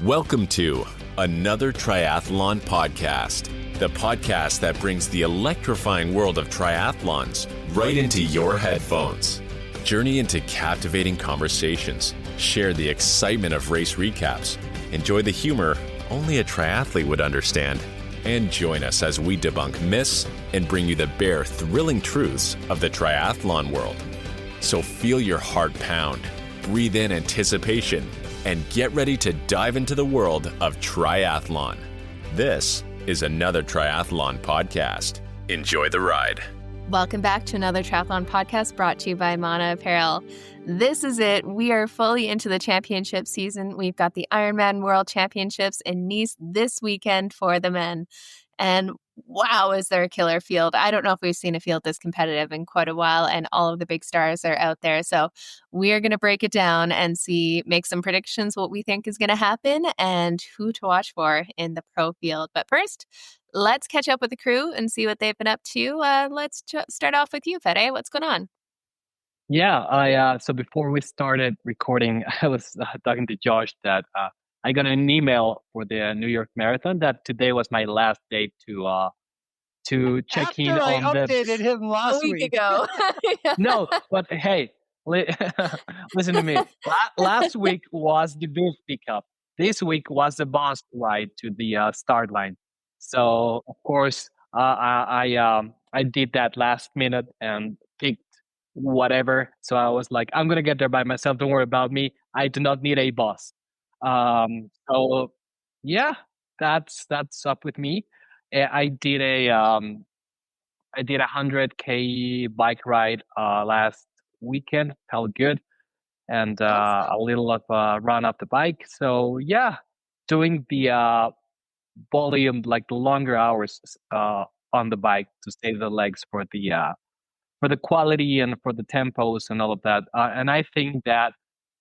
Welcome to another triathlon podcast, the podcast that brings the electrifying world of triathlons right into your headphones. Journey into captivating conversations, share the excitement of race recaps, enjoy the humor only a triathlete would understand, and join us as we debunk myths and bring you the bare, thrilling truths of the triathlon world. So feel your heart pound, breathe in anticipation, and get ready to dive into the world of triathlon. This is another triathlon podcast. Enjoy the ride. Welcome back to another triathlon podcast brought to you by Mana Apparel. This is it. We are fully into the championship season. We've got the Ironman World Championships in Nice this weekend for the men. And wow, is there a killer field. I don't know if we've seen a field this competitive in quite a while, and all of the big stars are out there. So we are going to break it down and make some predictions what we think is going to happen and who to watch for in the pro field. But first, let's catch up with the crew and see what they've been up to. Let's start off with you, Fede. What's going on? Yeah, so before we started recording, I was talking to Josh that I got an email for the New York Marathon that today was my last day to check in on I updated him last week ago. No, but hey, listen to me. Last week was the booth pickup. This week was the bus ride to the start line. So of course, I did that last minute and picked whatever. So I was like, I'm gonna get there by myself. Don't worry about me. I do not need a bus. So yeah, that's up with me. I did a 100K bike ride last weekend. Felt good, and a little of a run up the bike. So yeah, doing the volume, like the longer hours on the bike to save the legs for the quality and for the tempos and all of that. And I think that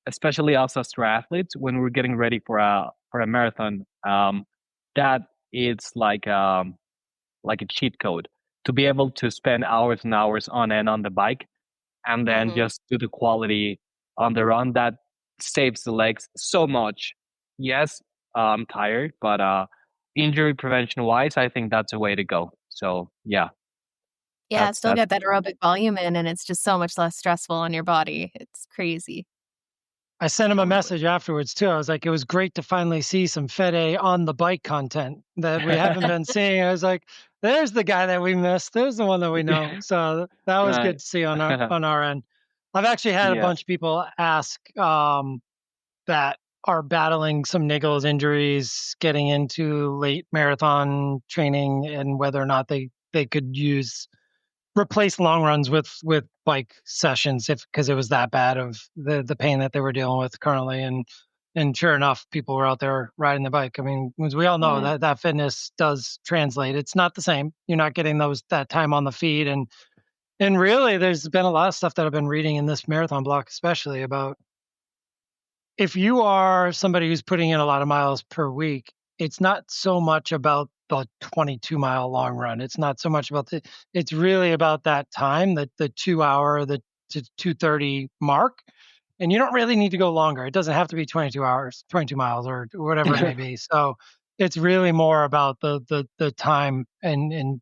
especially us as triathletes, when we're getting ready for a marathon, that it's like a cheat code to be able to spend hours and hours on the bike, and then just do the quality on the run. That saves the legs so much. Yes, I'm tired, but injury prevention wise, I think that's a way to go. So yeah. Yeah, still get that aerobic volume in, and it's just so much less stressful on your body. It's crazy. I sent him a message afterwards too. I was like, it was great to finally see some Fede on the bike content that we haven't been seeing. I was like, there's the guy that we missed. There's the one that we know. So that was good to see on our end. I've actually had a bunch of people ask that are battling some niggles injuries, getting into late marathon training, and whether or not they could replace long runs with bike sessions because it was that bad of the pain that they were dealing with currently. And sure enough, people were out there riding the bike. I mean, as we all know, that fitness does translate. It's not the same. You're not getting that time on the feet. And really, there's been a lot of stuff that I've been reading in this marathon block, especially about if you are somebody who's putting in a lot of miles per week, it's not so much about the 22-mile long run. It's not so much about it's really about that time, the 2 hour, the 2:30 mark. And you don't really need to go longer. It doesn't have to be 22 miles or whatever it may be. So it's really more about the time and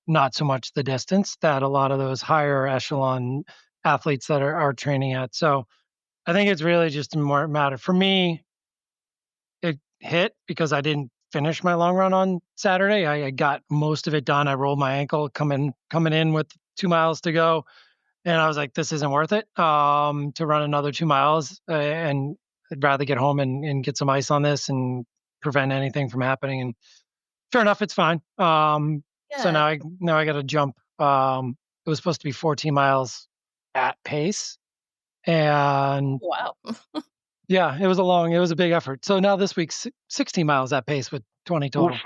not so much the distance that a lot of those higher echelon athletes that are training at. So I think it's really just a more matter. For me, it hit because I didn't finish my long run on Saturday. I got most of it done. I rolled my ankle coming in with 2 miles to go. And I was like, this isn't worth it to run another 2 miles. And I'd rather get home and get some ice on this and prevent anything from happening. And sure enough, it's fine. So now I got to jump. It was supposed to be 14 miles at pace. And wow. Yeah, it was a big effort. So now this week's 16 miles at pace with 20 total.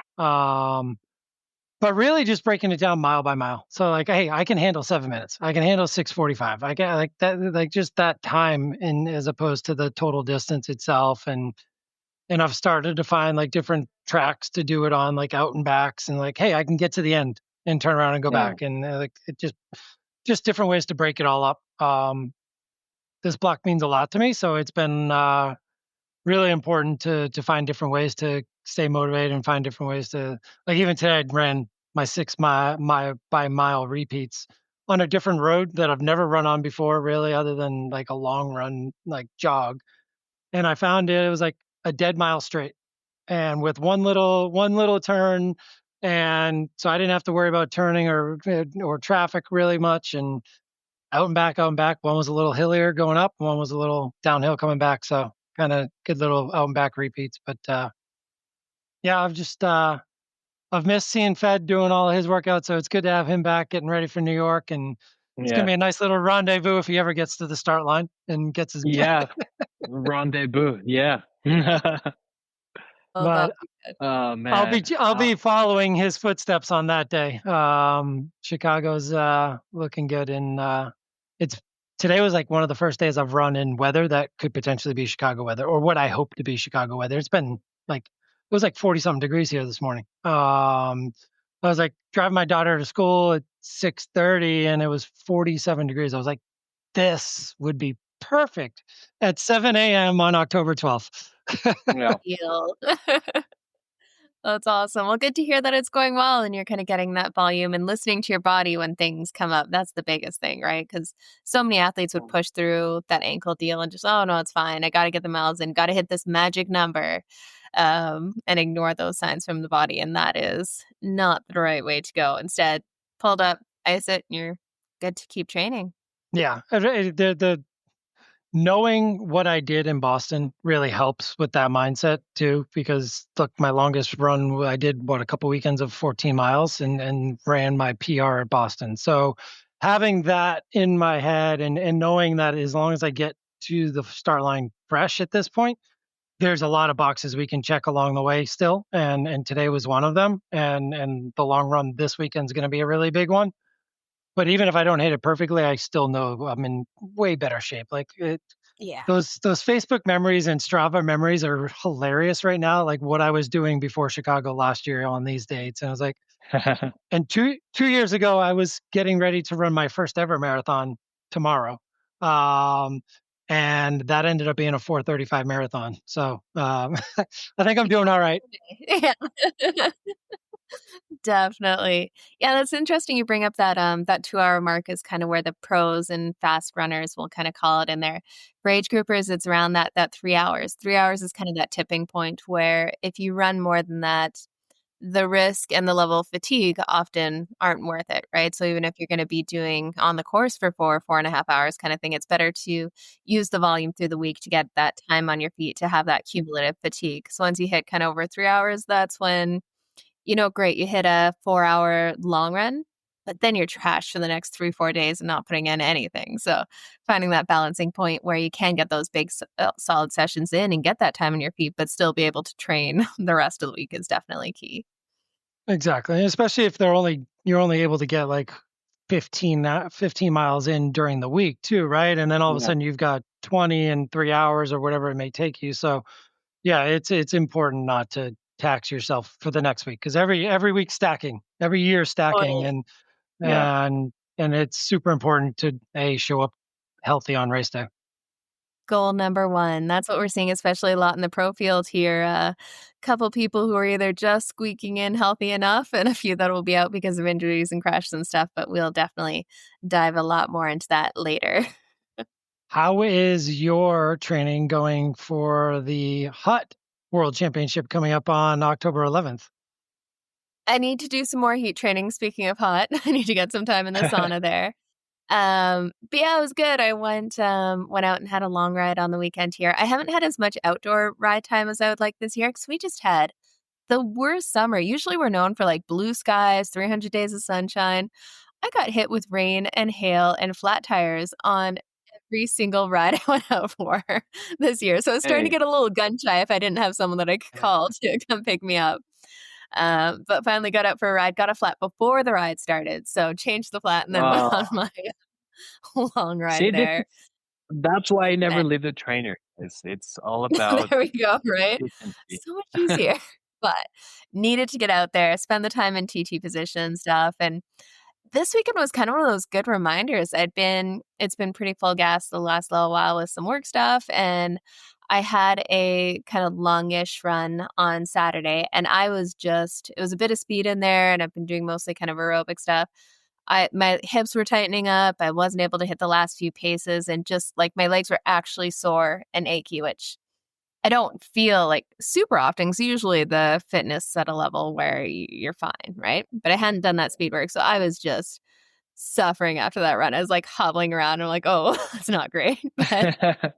But really just breaking it down mile by mile. So like, hey, I can handle 7 minutes. I can handle 6:45. I can like that, like just that time as opposed to the total distance itself. And I've started to find like different tracks to do it on, like out and backs, and like, hey, I can get to the end and turn around and go back. And like it just different ways to break it all up. This block means a lot to me. So it's been really important to find different ways to stay motivated and find different ways to, like, even today I ran my 6 mile repeats on a different road that I've never run on before, really, other than like a long run, like jog. And I found it was like a dead mile straight, and with one little turn, and so I didn't have to worry about turning or traffic really much. And out and back, out and back. One was a little hillier going up, one was a little downhill coming back. So kind of good little out and back repeats. But yeah, I've missed seeing Fed doing all of his workouts, so it's good to have him back getting ready for New York. And it's gonna Yeah. be a nice little rendezvous if he ever gets to the start line and gets his. Yeah. Rendezvous. Yeah. Oh, But that'll be good. Oh I'll be man. I'll be following his footsteps on that day. Chicago's looking good, and it's today was like one of the first days I've run in weather that could potentially be Chicago weather, or what I hope to be Chicago weather. It's been like it was like 40 something degrees here this morning. I was like driving my daughter to school at 6:30, and it was 47 degrees. I was like, this would be perfect at 7 a.m. on October 12th. Yeah. Deal. That's awesome. Well, good to hear that it's going well and you're kind of getting that volume and listening to your body when things come up. That's the biggest thing, right? Because so many athletes would push through that ankle deal and just, oh, no, it's fine. I got to get the miles in, got to hit this magic number, and ignore those signs from the body. And that is not the right way to go. Instead, pulled up, ice it, and you're good to keep training. Yeah, the knowing what I did in Boston really helps with that mindset too. Because look, my longest run I did a couple weekends of 14 miles and ran my PR at Boston. So having that in my head and knowing that as long as I get to the start line fresh at this point, there's a lot of boxes we can check along the way still. And today was one of them. And the long run this weekend is going to be a really big one. But even if I don't hit it perfectly, I still know I'm in way better shape. Like Yeah. those Facebook memories and Strava memories are hilarious right now. Like what I was doing before Chicago last year on these dates, and I was like, and two years ago, I was getting ready to run my first ever marathon tomorrow, um, and that ended up being a 4:35 marathon. So I think I'm doing all right. Yeah. Definitely. Yeah, that's interesting you bring up that 2-hour mark is kind of where the pros and fast runners will kind of call it in there. For age groupers, it's around that 3 hours. 3 hours is kind of that tipping point where if you run more than that, the risk and the level of fatigue often aren't worth it, right? So even if you're going to be doing on the course for 4.5 hours kind of thing, it's better to use the volume through the week to get that time on your feet to have that cumulative fatigue. So once you hit kind of over 3 hours, that's when great, you hit a 4-hour long run, but then you're trashed for the next 3-4 days and not putting in anything. So finding that balancing point where you can get those big solid sessions in and get that time on your feet, but still be able to train the rest of the week is definitely key. Exactly, especially if you're only able to get like 15 miles in during the week too, right? And then all of a Yeah. sudden you've got 20 in 3 hours or whatever it may take you. So yeah, it's important not to tax yourself for the next week, because every week stacking, every year stacking, Totally. Yeah. and it's super important to show up healthy on race day. Goal number one. That's what we're seeing, especially a lot in the pro field here. A couple people who are either just squeaking in healthy enough and a few that will be out because of injuries and crashes and stuff, but we'll definitely dive a lot more into that later. How is your training going for the Hut World Championship coming up on October 11th? I need to do some more heat training. Speaking of hot, I need to get some time in the sauna there. But yeah, it was good. I went out and had a long ride on the weekend here. I haven't had as much outdoor ride time as I would like this year because we just had the worst summer. Usually we're known for like blue skies, 300 days of sunshine. I got hit with rain and hail and flat tires on every single ride I went out for this year. So I was starting to Hey. get a little gun shy if I didn't have someone that I could call to come pick me up. But finally got out for a ride, got a flat before the ride started. So changed the flat and then went on my long ride See, there. that's why I never And leave the trainer. It's all about there we go, right? efficiency. So much easier. But needed to get out there, spend the time in TT position and stuff. And this weekend was kind of one of those good reminders. It's been pretty full gas the last little while with some work stuff. And I had a kind of longish run on Saturday, and it was a bit of speed in there, and I've been doing mostly kind of aerobic stuff. My hips were tightening up. I wasn't able to hit the last few paces, and just like my legs were actually sore and achy, which I don't feel like super often. So usually the fitness at a level where you're fine, right? But I hadn't done that speed work, so I was just suffering after that run. I was like hobbling around. And I'm like, oh, that's not great. But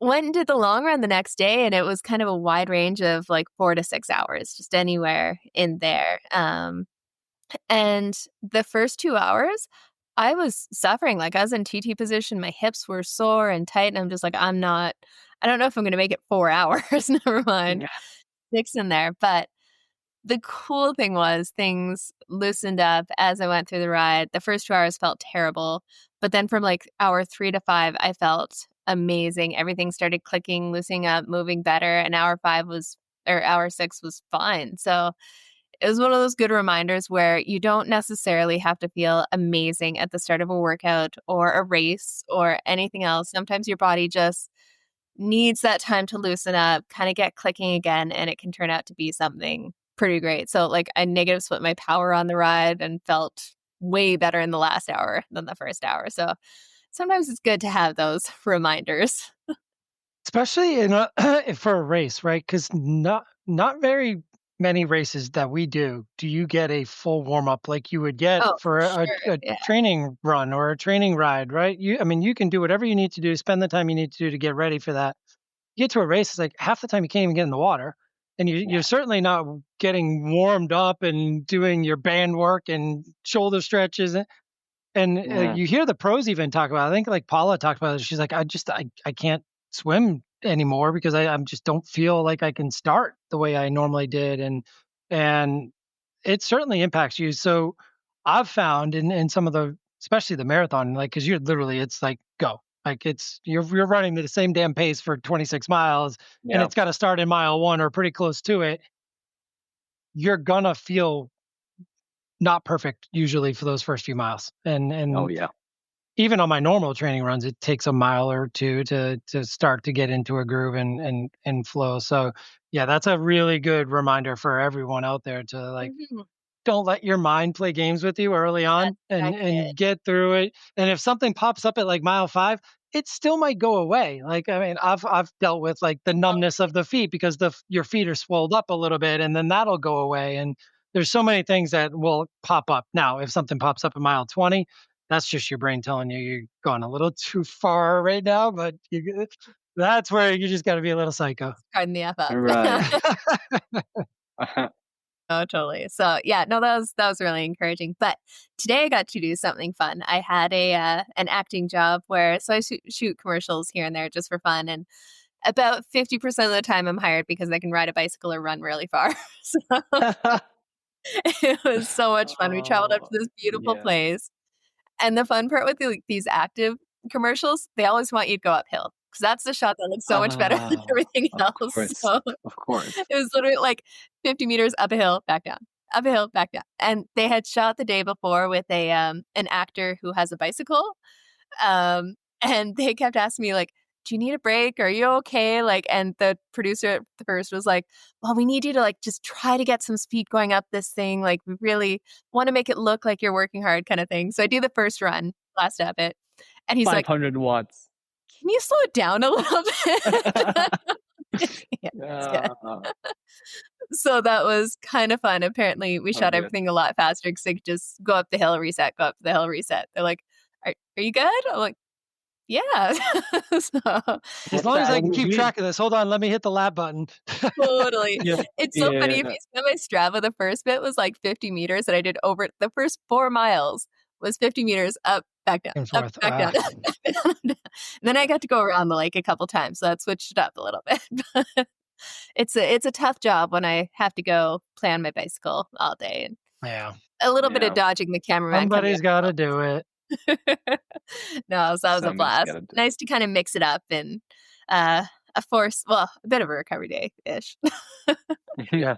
went and did the long run the next day, and it was kind of a wide range of like 4 to 6 hours, just anywhere in there. And the first 2 hours, I was suffering. Like I was in TT position. My hips were sore and tight. And I'm just like, I don't know if I'm going to make it 4 hours. Never mind. Yeah. 6 in there. But the cool thing was things loosened up as I went through the ride. The first 2 hours felt terrible. But then from like hour 3 to 5, I felt amazing. Everything started clicking, loosening up, moving better. And hour 6 was fine. So it was one of those good reminders where you don't necessarily have to feel amazing at the start of a workout or a race or anything else. Sometimes your body just needs that time to loosen up, kind of get clicking again, and it can turn out to be something pretty great. So like I negative split my power on the ride and felt way better in the last hour than the first hour. So sometimes it's good to have those reminders. Especially for a race, right? Because not very many races that we do you get a full warm up like you would get Oh, for sure. a Yeah. training run or a training ride, right? You can do whatever you need to do, spend the time you need to do to get ready for that. You get to a race, it's like half the time you can't even get in the water, and you're certainly not getting warmed up and doing your band work and shoulder stretches. And Yeah. you hear the pros even talk about it. I think like Paula talked about it. She's like, I can't swim anymore because I'm just don't feel like I can start the way I normally did. And it certainly impacts you. So I've found in some of especially the marathon, like, cause it's like, go, like you're running at the same damn pace for 26 miles and Yeah. it's got to start in mile 1 or pretty close to it. You're gonna feel not perfect usually for those first few miles. And Oh yeah. even on my normal training runs, it takes a mile or two to start to get into a groove and flow. So yeah, that's a really good reminder for everyone out there to like, Mhm. don't let your mind play games with you early on That's exactly it. and get through it. And if something pops up at like mile 5, it still might go away. Like, I mean, I've dealt with like the Oh, numbness of the feet because your feet are swelled up a little bit and then that'll go away. And there's so many things that will pop up. Now, if something pops up at mile 20, that's just your brain telling you you're going a little too far right now, but that's where you just got to be a little psycho. Harden the F up. Right. Oh, totally. So yeah, no, that was really encouraging. But today I got to do something fun. I had an acting job where I shoot commercials here and there just for fun, and about 50% of the time I'm hired because I can ride a bicycle or run really far. So it was so much fun. We traveled up to this beautiful Yeah. place, and the fun part with these active commercials, they always want you to go uphill because that's the shot that looks so much better than everything Of else. course. So Of course. it was literally like 50 meters up a hill, back down, up a hill, back down. And they had shot the day before with an actor who has a bicycle. And they kept asking me like, do you need a break? Are you okay? Like, and the producer at the first was like, well, we need you to like just try to get some speed going up this thing. Like, we really want to make it look like you're working hard, kind of thing. So I do the first run, last of it. And he's like, 500 watts. can you slow it down a little bit? Yeah, it's good. So that was kind of fun. Apparently, we shot good. everything a lot faster because they could just go up the hill, reset, go up the hill, reset. They're like, are you good? I'm like, yeah. So, As long as I can keep track of this, hold on, let me hit the lap button. totally. Yeah. It's so funny. If you see my Strava, the first bit was like 50 meters that I did over the first 4 miles was 50 meters up, back down, And up, forth. back down, up, back down. And then I got to go around the lake a couple times. So that switched it up a little bit. It's a tough job when I have to go play on my bicycle all day, and Yeah. a little bit Yeah. of dodging the cameraman. Somebody's got to do it. No, so that was a Somebody's blast. gotta do it. Nice to kind of mix it up and a bit of a recovery day-ish. Yeah.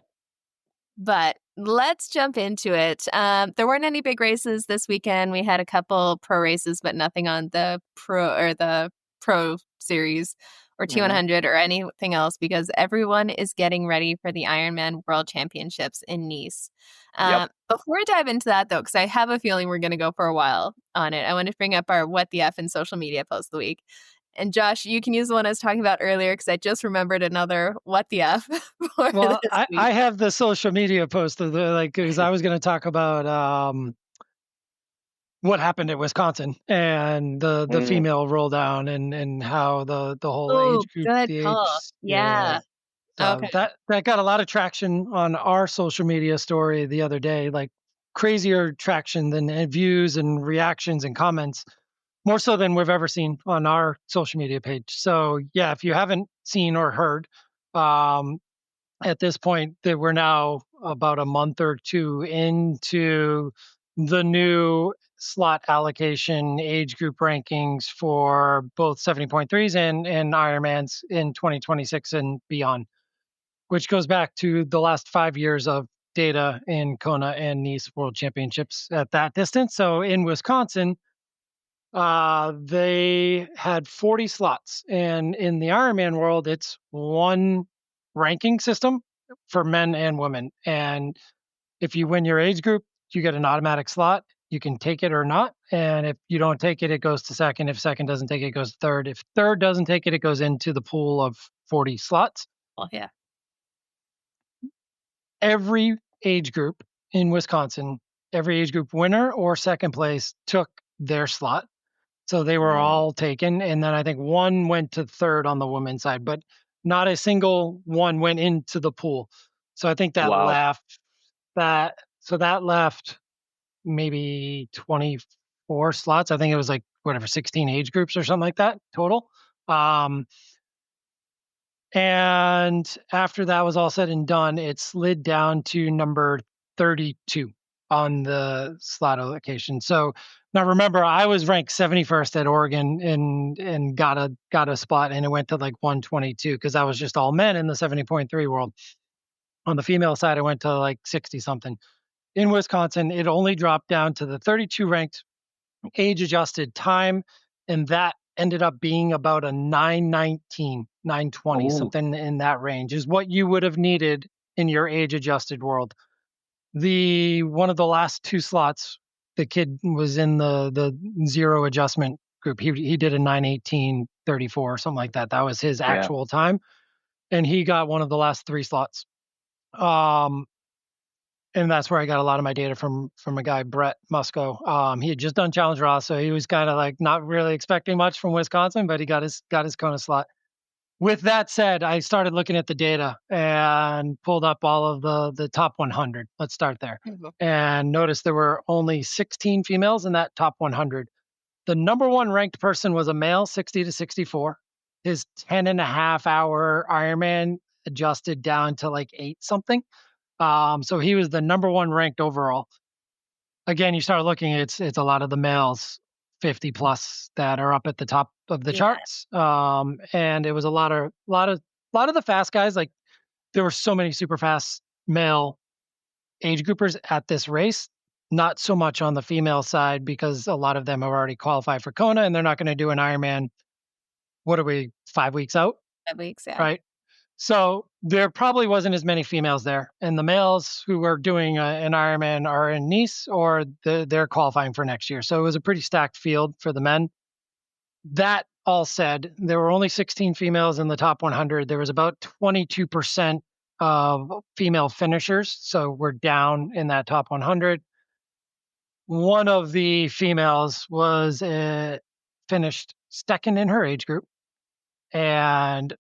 But let's jump into it. There weren't any big races this weekend. We had a couple pro races, but nothing on the pro series. or T100 or anything else, because everyone is getting ready for the Ironman World Championships in Nice. Before I dive into that, though, because I have a feeling we're going to go for a while on it, I want to bring up our What the F in social media post of the week. And Josh, you can use the one I was talking about earlier, because I just remembered another What the F for Well, this week. I have the social media post of because I was going to talk about what happened at Wisconsin and the female roll down and how the whole age group, good the call. age, Yeah. Okay. that got a lot of traction on our social media story the other day, like crazier traction than views and reactions and comments, more so than we've ever seen on our social media page. So yeah, if you haven't seen or heard, at this point that we're now about a month or two into the new slot allocation age group rankings for both 70.3s and Ironmans in 2026 and beyond, which goes back to the last 5 years of data in Kona and Nice World Championships at that distance. So in Wisconsin, they had 40 slots, and in the Ironman world, it's one ranking system for men and women. And if you win your age group, you get an automatic slot. You can take it or not. And if you don't take it, it goes to second. If second doesn't take it, it goes to third. If third doesn't take it, it goes into the pool of 40 slots. Well, yeah. Every age group in Wisconsin, every age group winner or second place took their slot. So they were all taken. And then I think one went to third on the women's side, but not a single one went into the pool. So I think that left maybe 24 slots. I think it was like 16 age groups or something like that total. And after that was all said and done, it slid down to number 32 on the slot allocation. So now remember, I was ranked 71st at Oregon and got a spot, and it went to like 122 because I was just all men in the 70.3 world. On the female side, I went to like 60 something. In Wisconsin, it only dropped down to the 32 ranked age adjusted time, and that ended up being about a 919, 920, something in that range is what you would have needed in your age adjusted world. One of the last two slots, the kid was in the zero adjustment group. He did a 918, 34 or something like that. That was his actual time. And he got one of the last three slots. And that's where I got a lot of my data from a guy, Brett Musco. He had just done Challenge Raw, so he was kind of like not really expecting much from Wisconsin, but he got his Kona slot. With that said, I started looking at the data and pulled up all of the top 100. Let's start there. And noticed there were only 16 females in that top 100. The number one ranked person was a male, 60 to 64. His 10 and a half hour Ironman adjusted down to like 8 something. So he was the number one ranked overall. Again, you start looking, it's a lot of the males, 50 plus, that are up at the top of the charts. And it was a lot of the fast guys. Like there were so many super fast male age groupers at this race. Not so much on the female side because a lot of them have already qualified for Kona and they're not going to do an Ironman. What are we, 5 weeks out? 5 weeks, yeah. Right. So there probably wasn't as many females there. And the males who were doing an Ironman are in Nice or they're qualifying for next year. So it was a pretty stacked field for the men. That all said, there were only 16 females in the top 100. There was about 22% of female finishers. So we're down in that top 100. One of the females was finished second in her age group and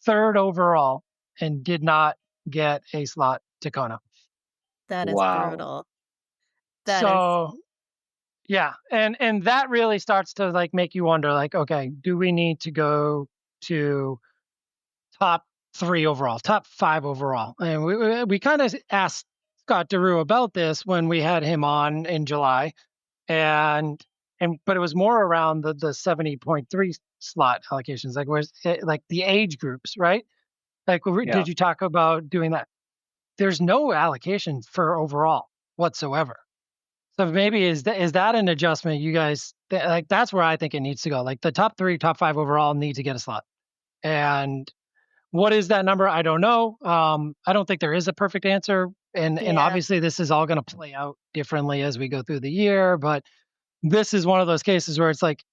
third overall and did not get a slot to Kona. That is brutal. Yeah. And that really starts to like make you wonder, like, okay, do we need to go to top 3 overall, top 5 overall? And we kind of asked Scott Deroux about this when we had him on in July. But it was more around the 70.3 slot allocations, like where's like the age groups, right? Like, did you talk about doing that? There's no allocation for overall whatsoever. So maybe is that an adjustment you guys like? That's where I think it needs to go. Like the top 3, top 5 overall need to get a slot. And what is that number? I don't know. I don't think there is a perfect answer. And obviously this is all going to play out differently as we go through the year. But this is one of those cases where it's like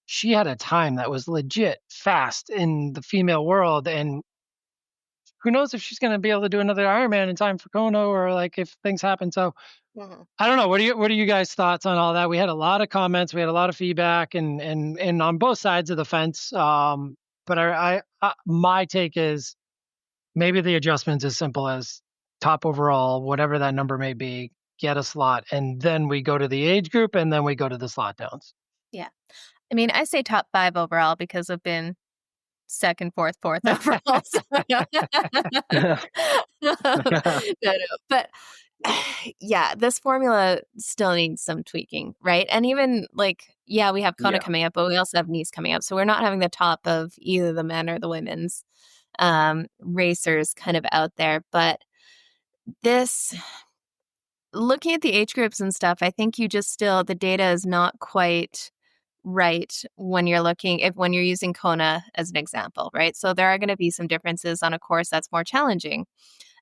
she had a time that was legit fast in the female world. And who knows if she's going to be able to do another Ironman in time for Kona, or like if things happen. So I don't know. What are you guys' thoughts on all that? We had a lot of comments. We had a lot of feedback and on both sides of the fence. But my take is maybe the adjustment's as simple as top overall, whatever that number may be, get a slot. And then we go to the age group and then we go to the slot downs. Yeah. I mean, I say top 5 overall because I've been second, fourth overall. So, no. But yeah, this formula still needs some tweaking, right? And even like, yeah, we have Kona coming up, but we also have Nice coming up. So we're not having the top of either the men or the women's racers kind of out there. But this, looking at the age groups and stuff, I think you just still, the data is not quite right when you're when you're using Kona as an example, right? So there are going to be some differences on a course that's more challenging.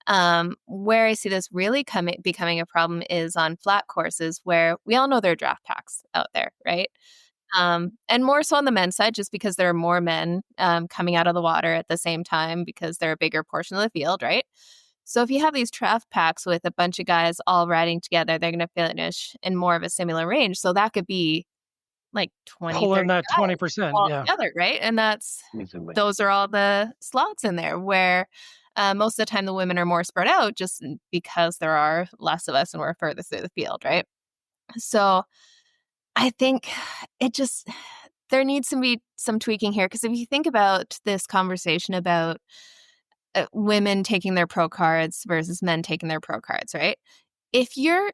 Where I see this really becoming a problem is on flat courses where we all know there are draft packs out there, right? And more so on the men's side, just because there are more men coming out of the water at the same time because they're a bigger portion of the field, right? So if you have these draft packs with a bunch of guys all riding together, they're going to finish in more of a similar range. So that could be like 20, pulling that 20%, all together, right? And those are all the slots in there where most of the time the women are more spread out just because there are less of us and we're further through the field, right? So I think there needs to be some tweaking here, because if you think about this conversation about women taking their pro cards versus men taking their pro cards, right? If you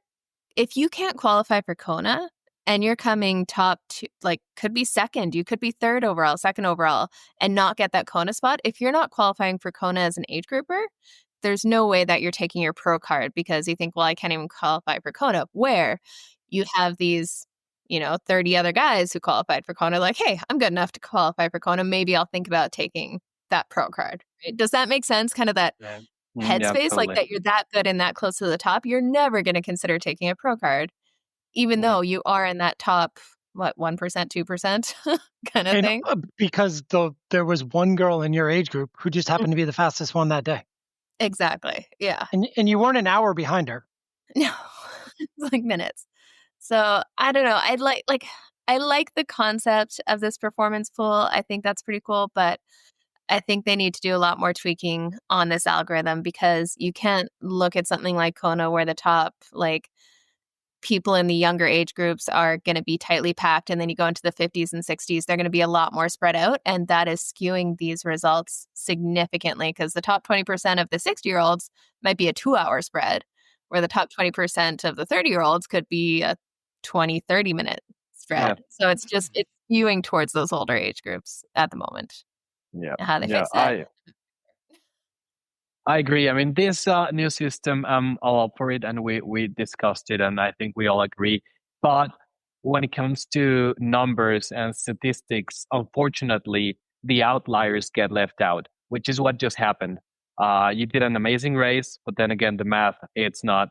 can't qualify for Kona and you're coming top 2, like could be second, you could be second overall and not get that Kona spot. If you're not qualifying for Kona as an age grouper, there's no way that you're taking your pro card because you think, well, I can't even qualify for Kona, where you have these, 30 other guys who qualified for Kona, like, hey, I'm good enough to qualify for Kona. Maybe I'll think about taking that pro card. Right? Does that make sense? Kind of that headspace, totally. Like that you're that good and that close to the top, you're never going to consider taking a pro card, even though you are in that top, 1%, 2% kind of thing. Because there was one girl in your age group who just happened to be the fastest one that day. Exactly. Yeah. And you weren't an hour behind her. No, it's like minutes. So I don't know. I like the concept of this performance pool. I think that's pretty cool, but I think they need to do a lot more tweaking on this algorithm, because you can't look at something like Kona where the top, like, people in the younger age groups are going to be tightly packed, and then you go into the 50s and 60s, they're going to be a lot more spread out, and that is skewing these results significantly, because the top 20% of the 60-year-olds might be a 2-hour spread, where the top 20% of the 30-year-olds could be a 20-30 minute spread. So it's skewing towards those older age groups at the moment. How they fix that. I agree. I mean, this new system, I'm all up for it, and we discussed it, and I think we all agree. But when it comes to numbers and statistics, unfortunately, the outliers get left out, which is what just happened. You did an amazing race, but then again, the math, it's not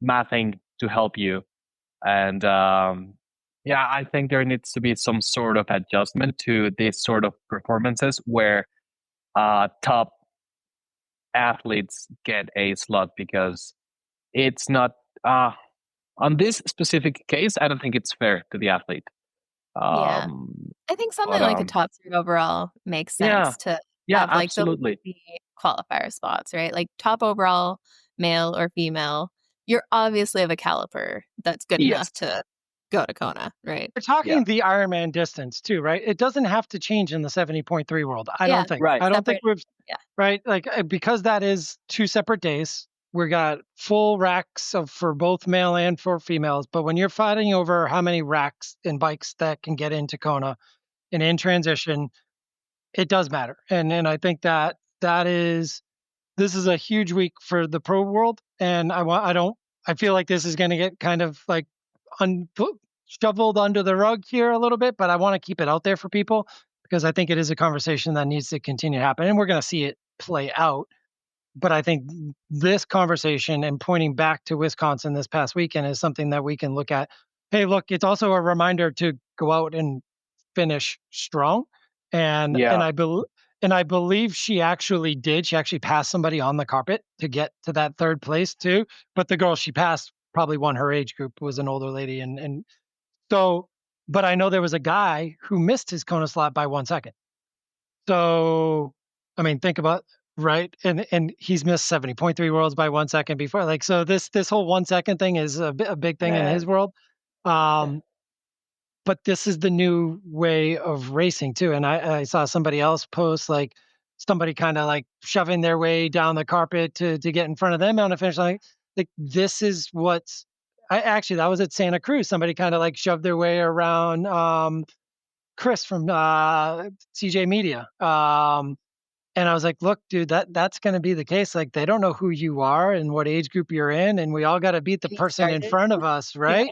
mathing to help you. And I think there needs to be some sort of adjustment to this sort of performances where top athletes get a slot, because it's not on this specific case, I don't think it's fair to the athlete. I think something like a top 3 overall makes sense to have, like, absolutely. the qualifier spots, right? Like top overall, male or female, you're obviously of a caliber that's good enough to go to Kona, right? We're talking the Ironman distance too, right? It doesn't have to change in the 70.3 world. I don't think. Right. I don't think we've right, like, because that is 2 separate days. We got full racks for both male and for females. But when you're fighting over how many racks and bikes that can get into Kona and in transition, it does matter. And I think this is a huge week for the pro world. And I feel like this is going to get kind of like shoveled under the rug here a little bit, but I want to keep it out there for people, because I think it is a conversation that needs to continue to happen, and we're going to see it play out. But I think this conversation and pointing back to Wisconsin this past weekend is something that we can look at. Hey, look, it's also a reminder to go out and finish strong. And I believe she actually did. She actually passed somebody on the carpet to get to that third place too. But the girl she passed probably won her age group, was an older lady. And so, but I know there was a guy who missed his Kona slot by 1 second. So, I mean, think about, right? And he's missed 70.3 worlds by 1 second before. Like, so this whole 1 second thing is a big thing in his world. But this is the new way of racing too. And I saw somebody else post, like, somebody kind of like shoving their way down the carpet to get in front of them on the finish line. Like, this is what's, that was at Santa Cruz. Somebody kind of like shoved their way around Chris from CJ Media. And I was like, look, dude, that's going to be the case. Like, they don't know who you are and what age group you're in, and we all got to beat the person in front of us, right?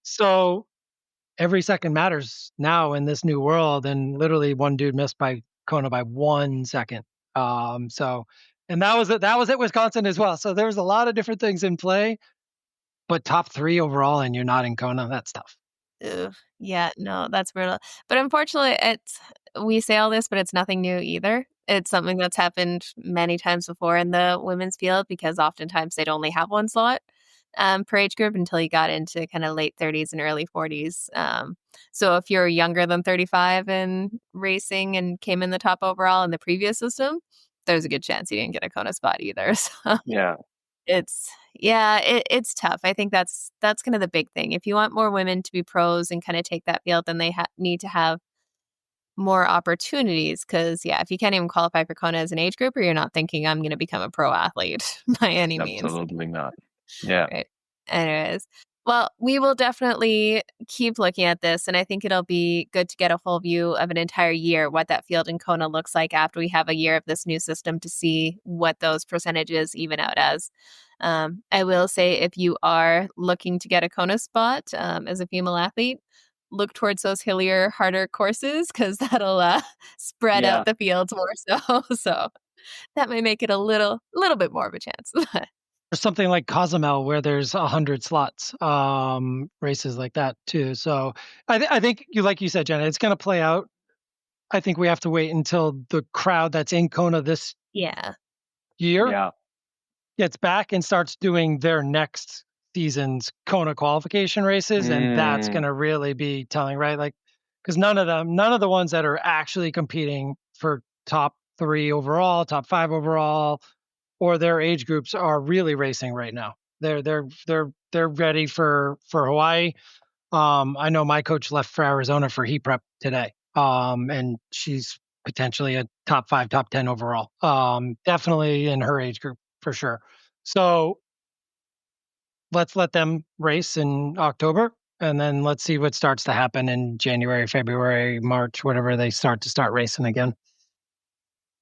So every second matters now in this new world, and literally one dude missed by Kona by 1 second. So, and that was at Wisconsin as well. So there was a lot of different things in play, but top 3 overall, and you're not in Kona. That's tough. Ugh. Yeah, no, that's brutal. But unfortunately, we say all this, but it's nothing new either. It's something that's happened many times before in the women's field, because oftentimes they'd only have one slot per age group until you got into kind of late 30s and early 40s. So if you're younger than 35 and racing and came in the top overall in the previous system, there's a good chance you didn't get a Kona spot either. So it's tough. I think that's kind of the big thing. If you want more women to be pros and kind of take that field, then they need to have more opportunities. Because if you can't even qualify for Kona as an age grouper, you're not thinking I'm going to become a pro athlete by any means. Absolutely not. Yeah. Right. Anyways, well, we will definitely keep looking at this, and I think it'll be good to get a whole view of an entire year, what that field in Kona looks like after we have a year of this new system, to see what those percentages even out as. I will say, if you are looking to get a Kona spot as a female athlete, look towards those hillier, harder courses, because that'll spread out the fields more so. So that may make it a little bit more of a chance. Or something like Cozumel, where there's 100 slots, races like that too. So I think like you said, Jenna, it's going to play out. I think we have to wait until the crowd that's in Kona this year gets back and starts doing their next season's Kona qualification races, and that's going to really be telling, right? Like, because none of the ones that are actually competing for top 3 overall, top 5 overall, or their age groups are really racing right now. They're ready for Hawaii. I know my coach left for Arizona for heat prep today. And she's potentially a top 5, top 10 overall. Definitely in her age group for sure. So let's let them race in October, and then let's see what starts to happen in January, February, March, whatever they start racing again.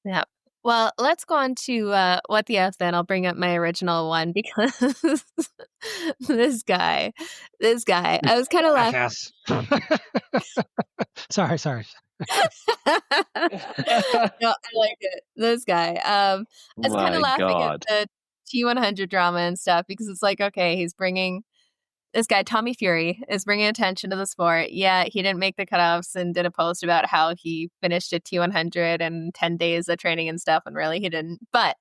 Yeah. Well, let's go on to what the F then. I'll bring up my original one, because this guy, I was kind of laughing. Sorry. No, I like it. This guy. I was kind of laughing at the T100 drama and stuff, because it's like, okay, he's bringing this guy, Tommy Fury, is bringing attention to the sport. Yeah, he didn't make the cutoffs and did a post about how he finished at T100 and 10 days of training and stuff, and really he didn't. But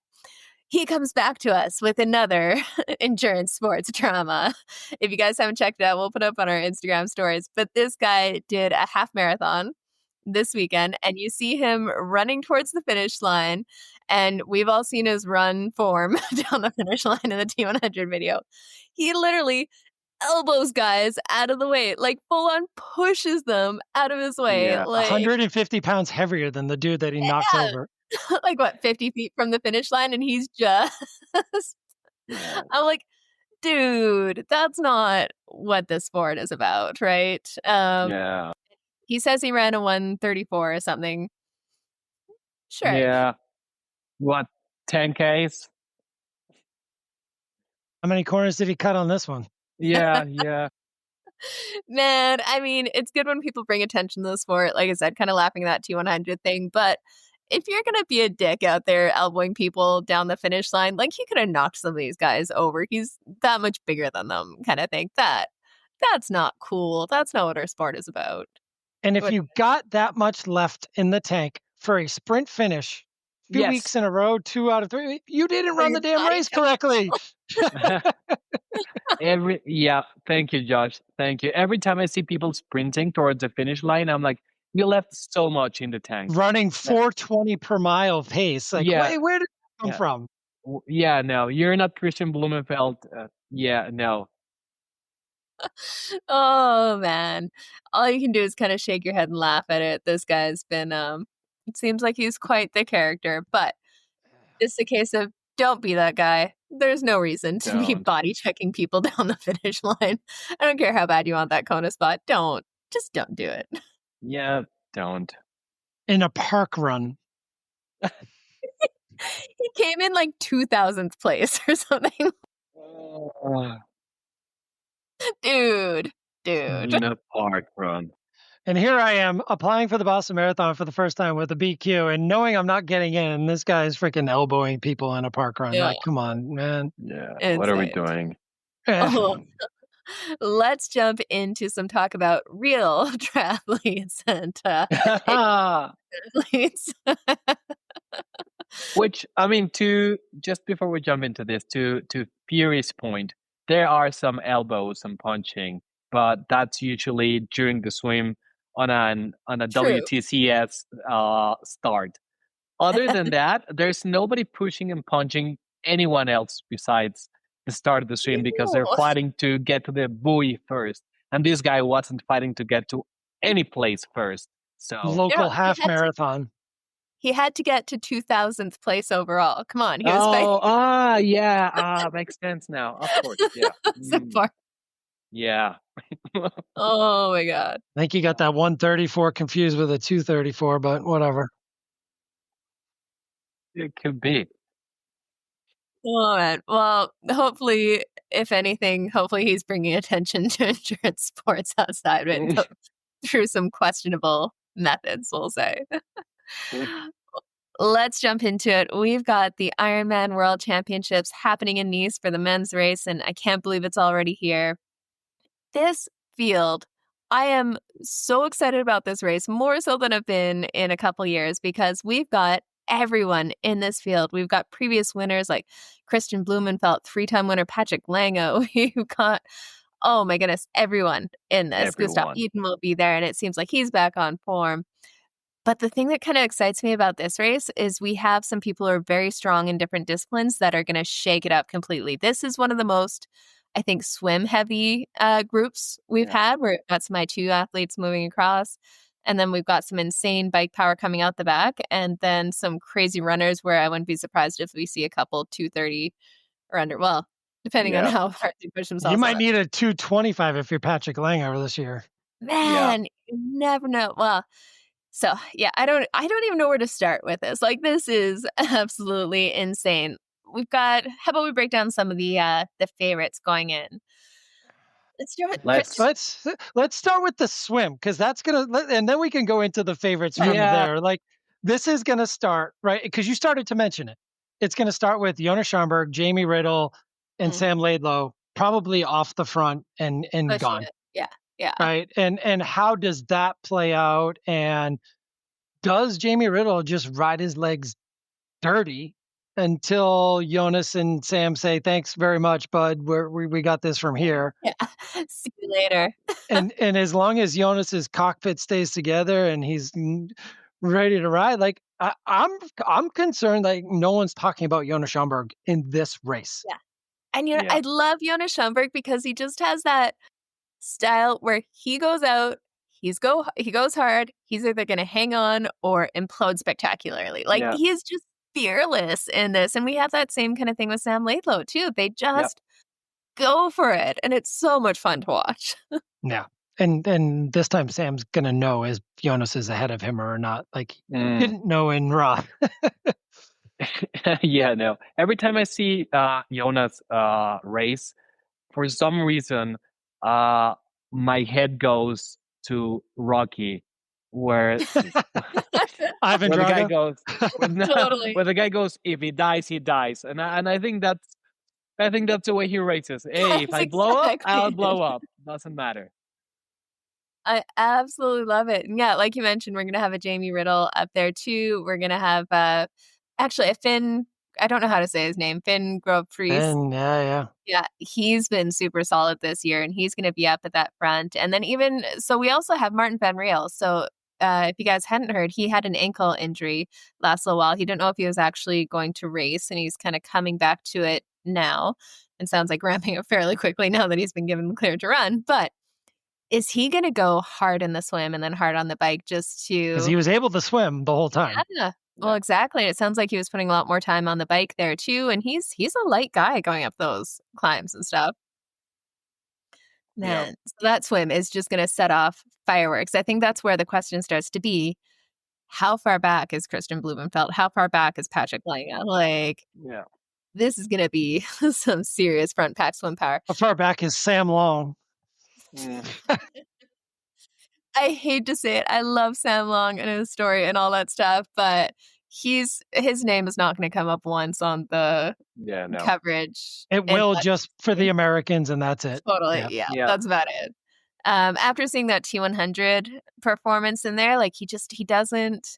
he comes back to us with another endurance sports drama. If you guys haven't checked it out, we'll put up on our Instagram stories. But this guy did a half marathon this weekend, and you see him running towards the finish line, and we've all seen his run form down the finish line in the T100 video. He literally elbows guys out of the way, like full on pushes them out of his way. Like 150 pounds heavier than the dude that he knocks over. Like, what, 50 feet from the finish line, and he's just I'm like, dude, that's not what this sport is about, right? He says he ran a 1:34 or something. Sure. Yeah. What, 10Ks? How many corners did he cut on this one? Yeah. Man, I mean, it's good when people bring attention to the sport. Like I said, kind of laughing at that T100 thing. But if you're going to be a dick out there elbowing people down the finish line, like he could have knocked some of these guys over. He's that much bigger than them, kind of thing. That's not cool. That's not what our sport is about. And if you got that much left in the tank for a sprint finish, 2 weeks in a row, 2 out of 3, you didn't run the damn race correctly. Thank you, Josh. Thank you. Every time I see people sprinting towards the finish line, I'm like, you left so much in the tank. Running 420 per mile pace. Like, where did that come from? Yeah, no, you're not Christian Blumenfeld. No. Oh man, all you can do is kind of shake your head and laugh at it. This guy's been it seems like he's quite the character, but it's a case of don't be that guy. There's no reason to be body checking people down the finish line. I don't care how bad you want that Kona spot. Just don't do it. Yeah, don't. In a park run. He came in like 2000th place or something. Dude. In a park run. And here I am applying for the Boston Marathon for the first time with a BQ and knowing I'm not getting in. And this guy's freaking elbowing people in a park run. Like, come on, man. Yeah. Insane. What are we doing? Let's jump into some talk about real triathletes and athletes. Which, I mean, just before we jump into this, to Fury's point, there are some elbows, some punching, but that's usually during the swim on a WTCS start. Other than that, there's nobody pushing and punching anyone else besides the start of the swim because they're fighting to get to the buoy first. And this guy wasn't fighting to get to any place first. So local half marathon. He had to get to 2000th place overall. Come on. He was makes sense now. Of course, yeah. So far. Yeah. Oh my God. I think he got that 134 confused with a 234, but whatever. It could be. Oh man. Well, hopefully, if anything, he's bringing attention to endurance sports outside of it through some questionable methods, we'll say. Let's jump into it. We've got the Ironman World Championships happening in Nice for the men's race, and I can't believe it's already here. This field, I am so excited about this race, more so than I've been in a couple years, because we've got everyone in this field. We've got previous winners like Christian Blumenfeld, 3-time winner Patrick Lange. We've got, oh my goodness, everyone in this. Gustav Iden will be there, and it seems like he's back on form. But the thing that kind of excites me about this race is we have some people who are very strong in different disciplines that are going to shake it up completely. This is one of the most, I think, swim-heavy groups we've had, where that's my 2 athletes moving across. And then we've got some insane bike power coming out the back, and then some crazy runners where I wouldn't be surprised if we see a couple 230 or under. Well, depending on how hard they push themselves. You might need a 225 if you're Patrick Lange over this year. Man, you never know. Well, so yeah, I don't even know where to start with this. Like, this is absolutely insane. We've got, how about we break down some of the favorites going in? Let's start with the swim, because that's and then we can go into the favorites from there. Like, this is gonna start right because you started to mention it. It's gonna start with Jonas Schomburg, Jamie Riddle, and Sam Laidlow, probably off the front and gone. Yeah. Right. And how does that play out? And does Jamie Riddle just ride his legs dirty until Jonas and Sam say, thanks very much, bud. We got this from here. Yeah. See you later. and as long as Jonas's cockpit stays together and he's ready to ride, like I'm concerned like no one's talking about Jonas Schomburg in this race. Yeah. And I love Jonas Schomburg because he just has that style where he goes out, he goes hard, he's either going to hang on or implode spectacularly. Like, he is just fearless in this. And we have that same kind of thing with Sam Laidlow too. They just go for it, and it's so much fun to watch. Yeah. And this time Sam's going to know if Jonas is ahead of him or not. Like, didn't know in Raw. No. Every time I see Jonas race, for some reason, my head goes to Rocky, where Ivan where the guy Drago. goes, Totally. where the guy goes, if he dies, he dies, and I think that's the way he races. Hey, if That's I blow up, exactly I'll it. blow up. Doesn't matter. I absolutely love it. And yeah, like you mentioned, we're gonna have a Jamie Riddle up there too. We're gonna have actually a Finn. I don't know how to say his name. Finn Grove Priest. And yeah. Yeah, he's been super solid this year, and he's going to be up at that front. And then so we also have Martin Van Riel. So if you guys hadn't heard, he had an ankle injury last little while. He didn't know if he was actually going to race, and he's kind of coming back to it now. And sounds like ramping up fairly quickly now that he's been given the clear to run. But is he going to go hard in the swim and then hard on the bike just to? Because he was able to swim the whole time. Yeah. Well, exactly. It sounds like he was putting a lot more time on the bike there too, and he's a light guy going up those climbs and stuff. Man, so that swim is just going to set off fireworks. I think that's where the question starts to be: how far back is Christian Blumenfeld? How far back is Patrick Lange? Like, this is going to be some serious front patch swim power. How far back is Sam Long? I hate to say it. I love Sam Long and his story and all that stuff, but his name is not going to come up once on the coverage. It will just for the Americans, and that's it. Totally, yeah, that's about it. After seeing that T100 performance in there, like he doesn't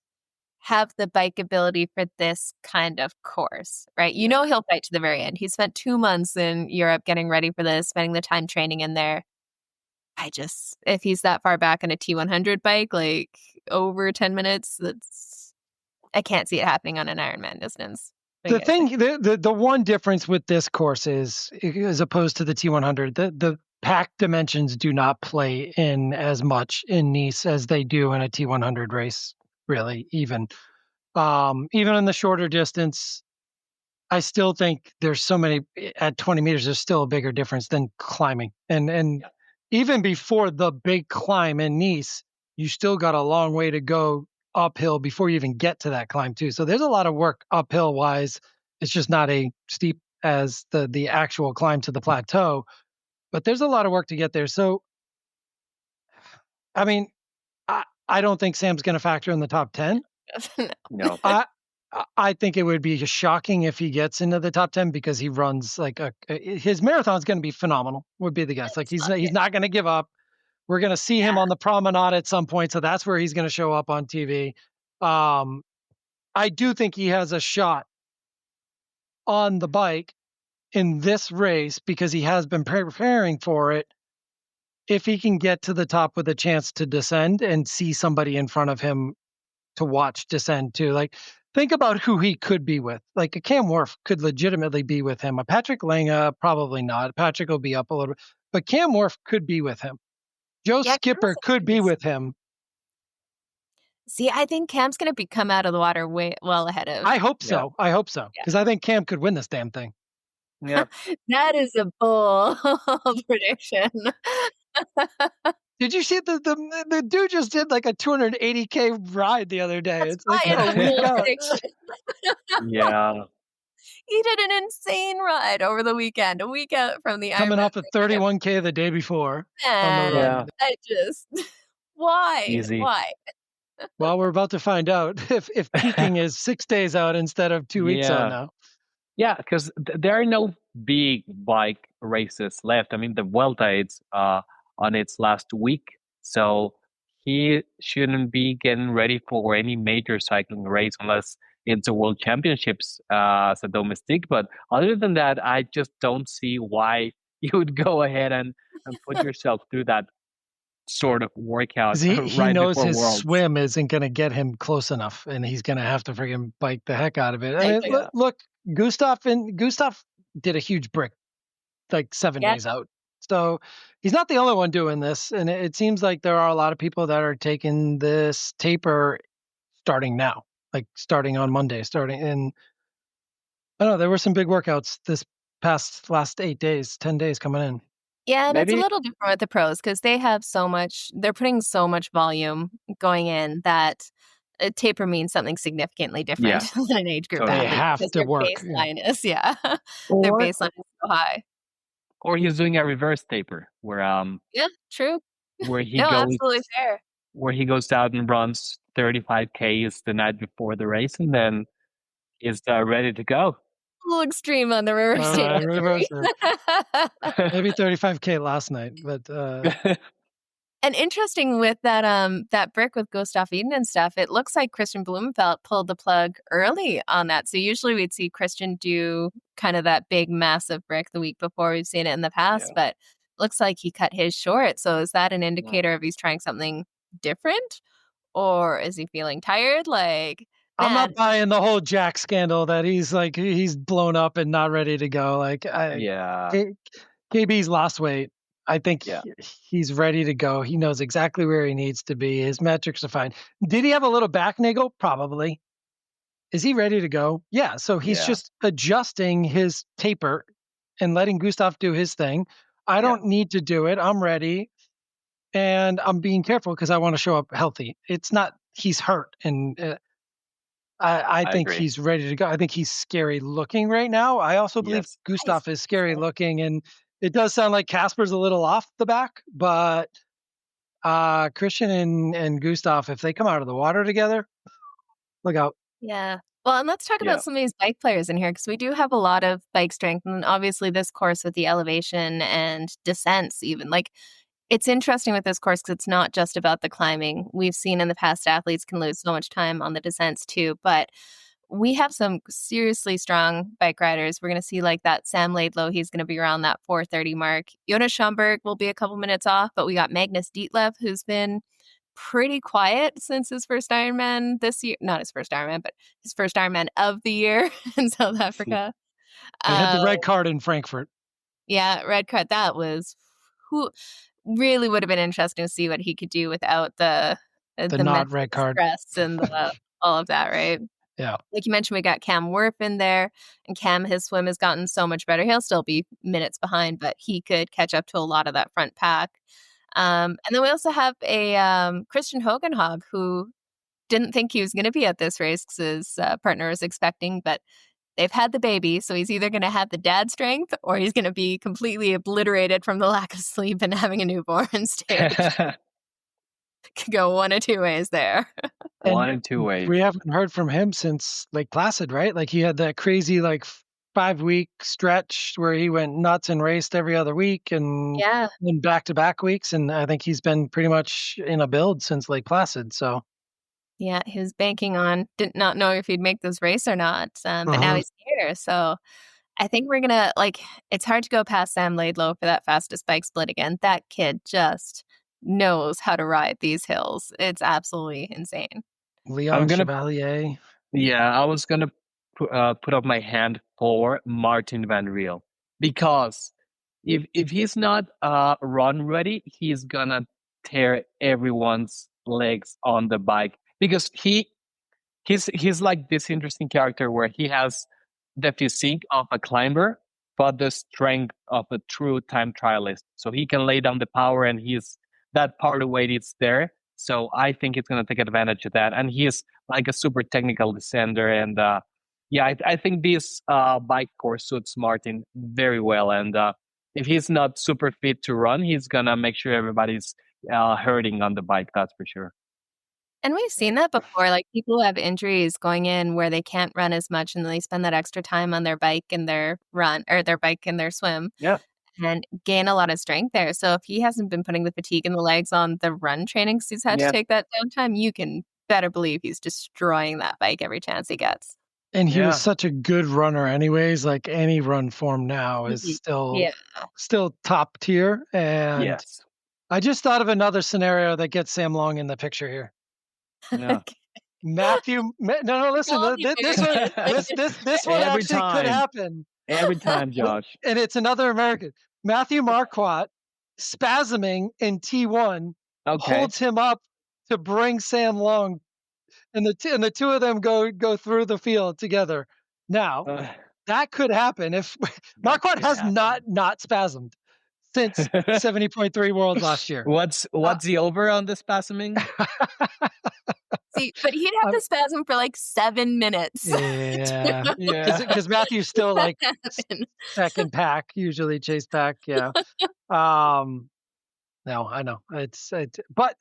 have the bike ability for this kind of course, right? You know he'll fight to the very end. He spent 2 months in Europe getting ready for this, spending the time training in there. If he's that far back on a T100 bike, like over 10 minutes, I can't see it happening on an Ironman distance. The one difference with this course is, as opposed to the T100, the pack dimensions do not play in as much in Nice as they do in a T100 race, really, even in the shorter distance. I still think there's so many at 20 meters, there's still a bigger difference than climbing. And even before the big climb in Nice, you still got a long way to go uphill before you even get to that climb too. So there's a lot of work uphill wise. It's just not as steep as the actual climb to the plateau, but there's a lot of work to get there. So, I mean, I don't think Sam's going to factor in the top 10. No. I think it would be just shocking if he gets into the top 10 because he runs like his marathon's going to be phenomenal, would be the guess. Like he's not going to give up. We're going to see him on the promenade at some point. So that's where he's going to show up on TV. I do think he has a shot on the bike in this race because he has been preparing for it. If he can get to the top with a chance to descend and see somebody in front of him to watch descend too. Like, think about who he could be with. Like a Cam Wurf could legitimately be with him. A Patrick Lange, probably not. Patrick will be up a little bit. But Cam Wurf could be with him. Joe Skipper could be with him. See, I think Cam's going to come out of the water well ahead of. I hope so. I hope so. Because I think Cam could win this damn thing. Yeah. That is a bold prediction. Did you see the dude just did like a 280K ride the other day? That's it's like, prediction. Yeah. He did an insane ride over the weekend, a week out from the coming Ironman off of 31K the day before. I just why? Easy. Why? Well, we're about to find out if peaking is 6 days out instead of 2 weeks out now. Yeah, because there are no big bike races left. I mean, the Vuelta is on its last week, so he shouldn't be getting ready for any major cycling race unless it's a World Championships as a domestique. But other than that, I just don't see why you would go ahead and put yourself through that sort of workout. He knows his Worlds. swim isn't going to get him close enough, and he's going to have to friggin' bike the heck out of it. I mean, look, Gustav did a huge brick like 7 days out. So he's not the only one doing this. And it seems like there are a lot of people that are taking this taper starting now, like starting on Monday, I don't know, there were some big workouts this last 10 days coming in. Yeah, and it's a little different with the pros because they're putting so much volume going in that a taper means something significantly different than an age group. So they have to work. Baseline is, their baseline is so high. Or he's doing a reverse taper where Yeah, true. where he No, goes absolutely fair. where he goes out and runs 35Ks the night before the race, and then is ready to go. A little extreme on the reverse All right, taper. reverse maybe 35K last night, but And interesting with that brick with Gustav Iden and stuff, it looks like Christian Blumenfeld pulled the plug early on that. So usually we'd see Christian do kind of that big, massive brick the week before. We've seen it in the past, but looks like he cut his short. So is that an indicator of he's trying something different? Or is he feeling tired? Like, I'm man, not buying the whole Jack scandal that he's blown up and not ready to go. Like, KB's lost weight. I think he's ready to go. He knows exactly where he needs to be. His metrics are fine. Did he have a little back niggle? Probably. Is he ready to go? Yeah. So he's just adjusting his taper and letting Gustav do his thing. I don't need to do it. I'm ready. And I'm being careful because I want to show up healthy. It's not he's hurt. And I think agree. he's ready to go. I think he's scary looking right now. I also believe Gustav is scary looking. And it does sound like Casper's a little off the back, but Christian and Gustav, if they come out of the water together, look out. Yeah. Well, and let's talk about some of these bike players in here because we do have a lot of bike strength. And obviously this course with the elevation and descents even. Like, it's interesting with this course because it's not just about the climbing. We've seen in the past athletes can lose so much time on the descents too. But we have some seriously strong bike riders. We're going to see like that Sam Laidlow. He's going to be around that 4:30 mark. Jonas Schomburg will be a couple minutes off, but we got Magnus Ditlev, who's been pretty quiet since his first Ironman this year. Not his first Ironman, but his first Ironman of the year in South Africa. He had the red card in Frankfurt. Yeah, red card. That was who really would have been interesting to see what he could do without the not red card stress and all of that, right? Yeah. Like you mentioned, we got Cam Wurf in there, and Cam, his swim has gotten so much better. He'll still be minutes behind, but he could catch up to a lot of that front pack. And then we also have a Christian Hogenhog who didn't think he was going to be at this race because his partner was expecting, but they've had the baby, so he's either going to have the dad strength or he's going to be completely obliterated from the lack of sleep and having a newborn stage. Could go one of two ways there. One and two ways. We haven't heard from him since Lake Placid, right? Like he had that crazy 5-week stretch where he went nuts and raced every other week and then back-to-back weeks. And I think he's been pretty much in a build since Lake Placid. So yeah, he was banking on, did not know if he'd make this race or not. But now he's here. So I think we're going to, it's hard to go past Sam Laidlow for that fastest bike split again. That kid just knows how to ride these hills. It's absolutely insane. Leon Chevalier. Yeah, I was going to put up my hand for Martin van Riel because if he's not run ready, he's going to tear everyone's legs on the bike because he's like this interesting character where he has the physique of a climber but the strength of a true time trialist. So he can lay down the power and that power to weight is there. So I think he's going to take advantage of that. And he is like a super technical descender. And I think this bike course suits Martin very well. And if he's not super fit to run, he's going to make sure everybody's hurting on the bike. That's for sure. And we've seen that before. Like people who have injuries going in where they can't run as much and they spend that extra time on their bike and their run or their bike and their swim. Yeah. And gain a lot of strength there. So if he hasn't been putting the fatigue in the legs on the run training because he's had to take that downtime, you can better believe he's destroying that bike every chance he gets. And he was such a good runner anyways. Like any run form now is still top tier. And I just thought of another scenario that gets Sam Long in the picture here. Yeah. Matthew, listen. This one actually could happen every time, Josh. And it's another American, Matthew Marquardt, spasming in T1, holds him up to bring Sam Long, and the two of them go through the field together. Now that could happen if Marquardt has not spasmed since 70.3 Worlds last year. What's the over on the spasming? See, Exactly. But he'd have to spasm for like 7 minutes. Yeah. Because Matthew's still like second pack, usually chase pack. Yeah. No, I know but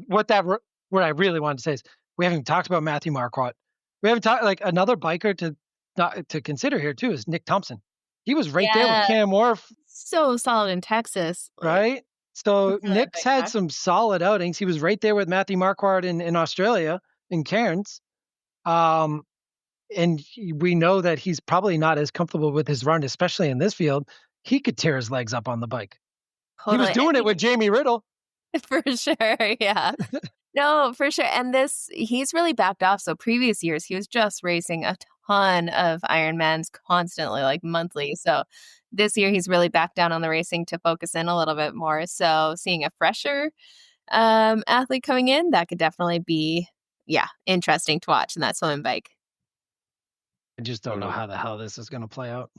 what I really wanted to say is we haven't even talked about Matthew Marquardt. We haven't talked like another biker to consider here too is Nick Thompson. He was right there with Cam Wurf. So solid in Texas. Right? So Nick's had some solid outings. He was right there with Matthew Marquardt in Australia, in Cairns. And we know that he's probably not as comfortable with his run, especially in this field. He could tear his legs up on the bike. Totally. He was doing it with Jamie Riddle. For sure, yeah. No, for sure. And he's really backed off. So previous years, he was just racing a ton of Ironmans constantly, like monthly. So this year, he's really backed down on the racing to focus in a little bit more. So seeing a fresher athlete coming in, that could definitely be, interesting to watch in that swimming bike. I just don't know how the hell this is going to play out.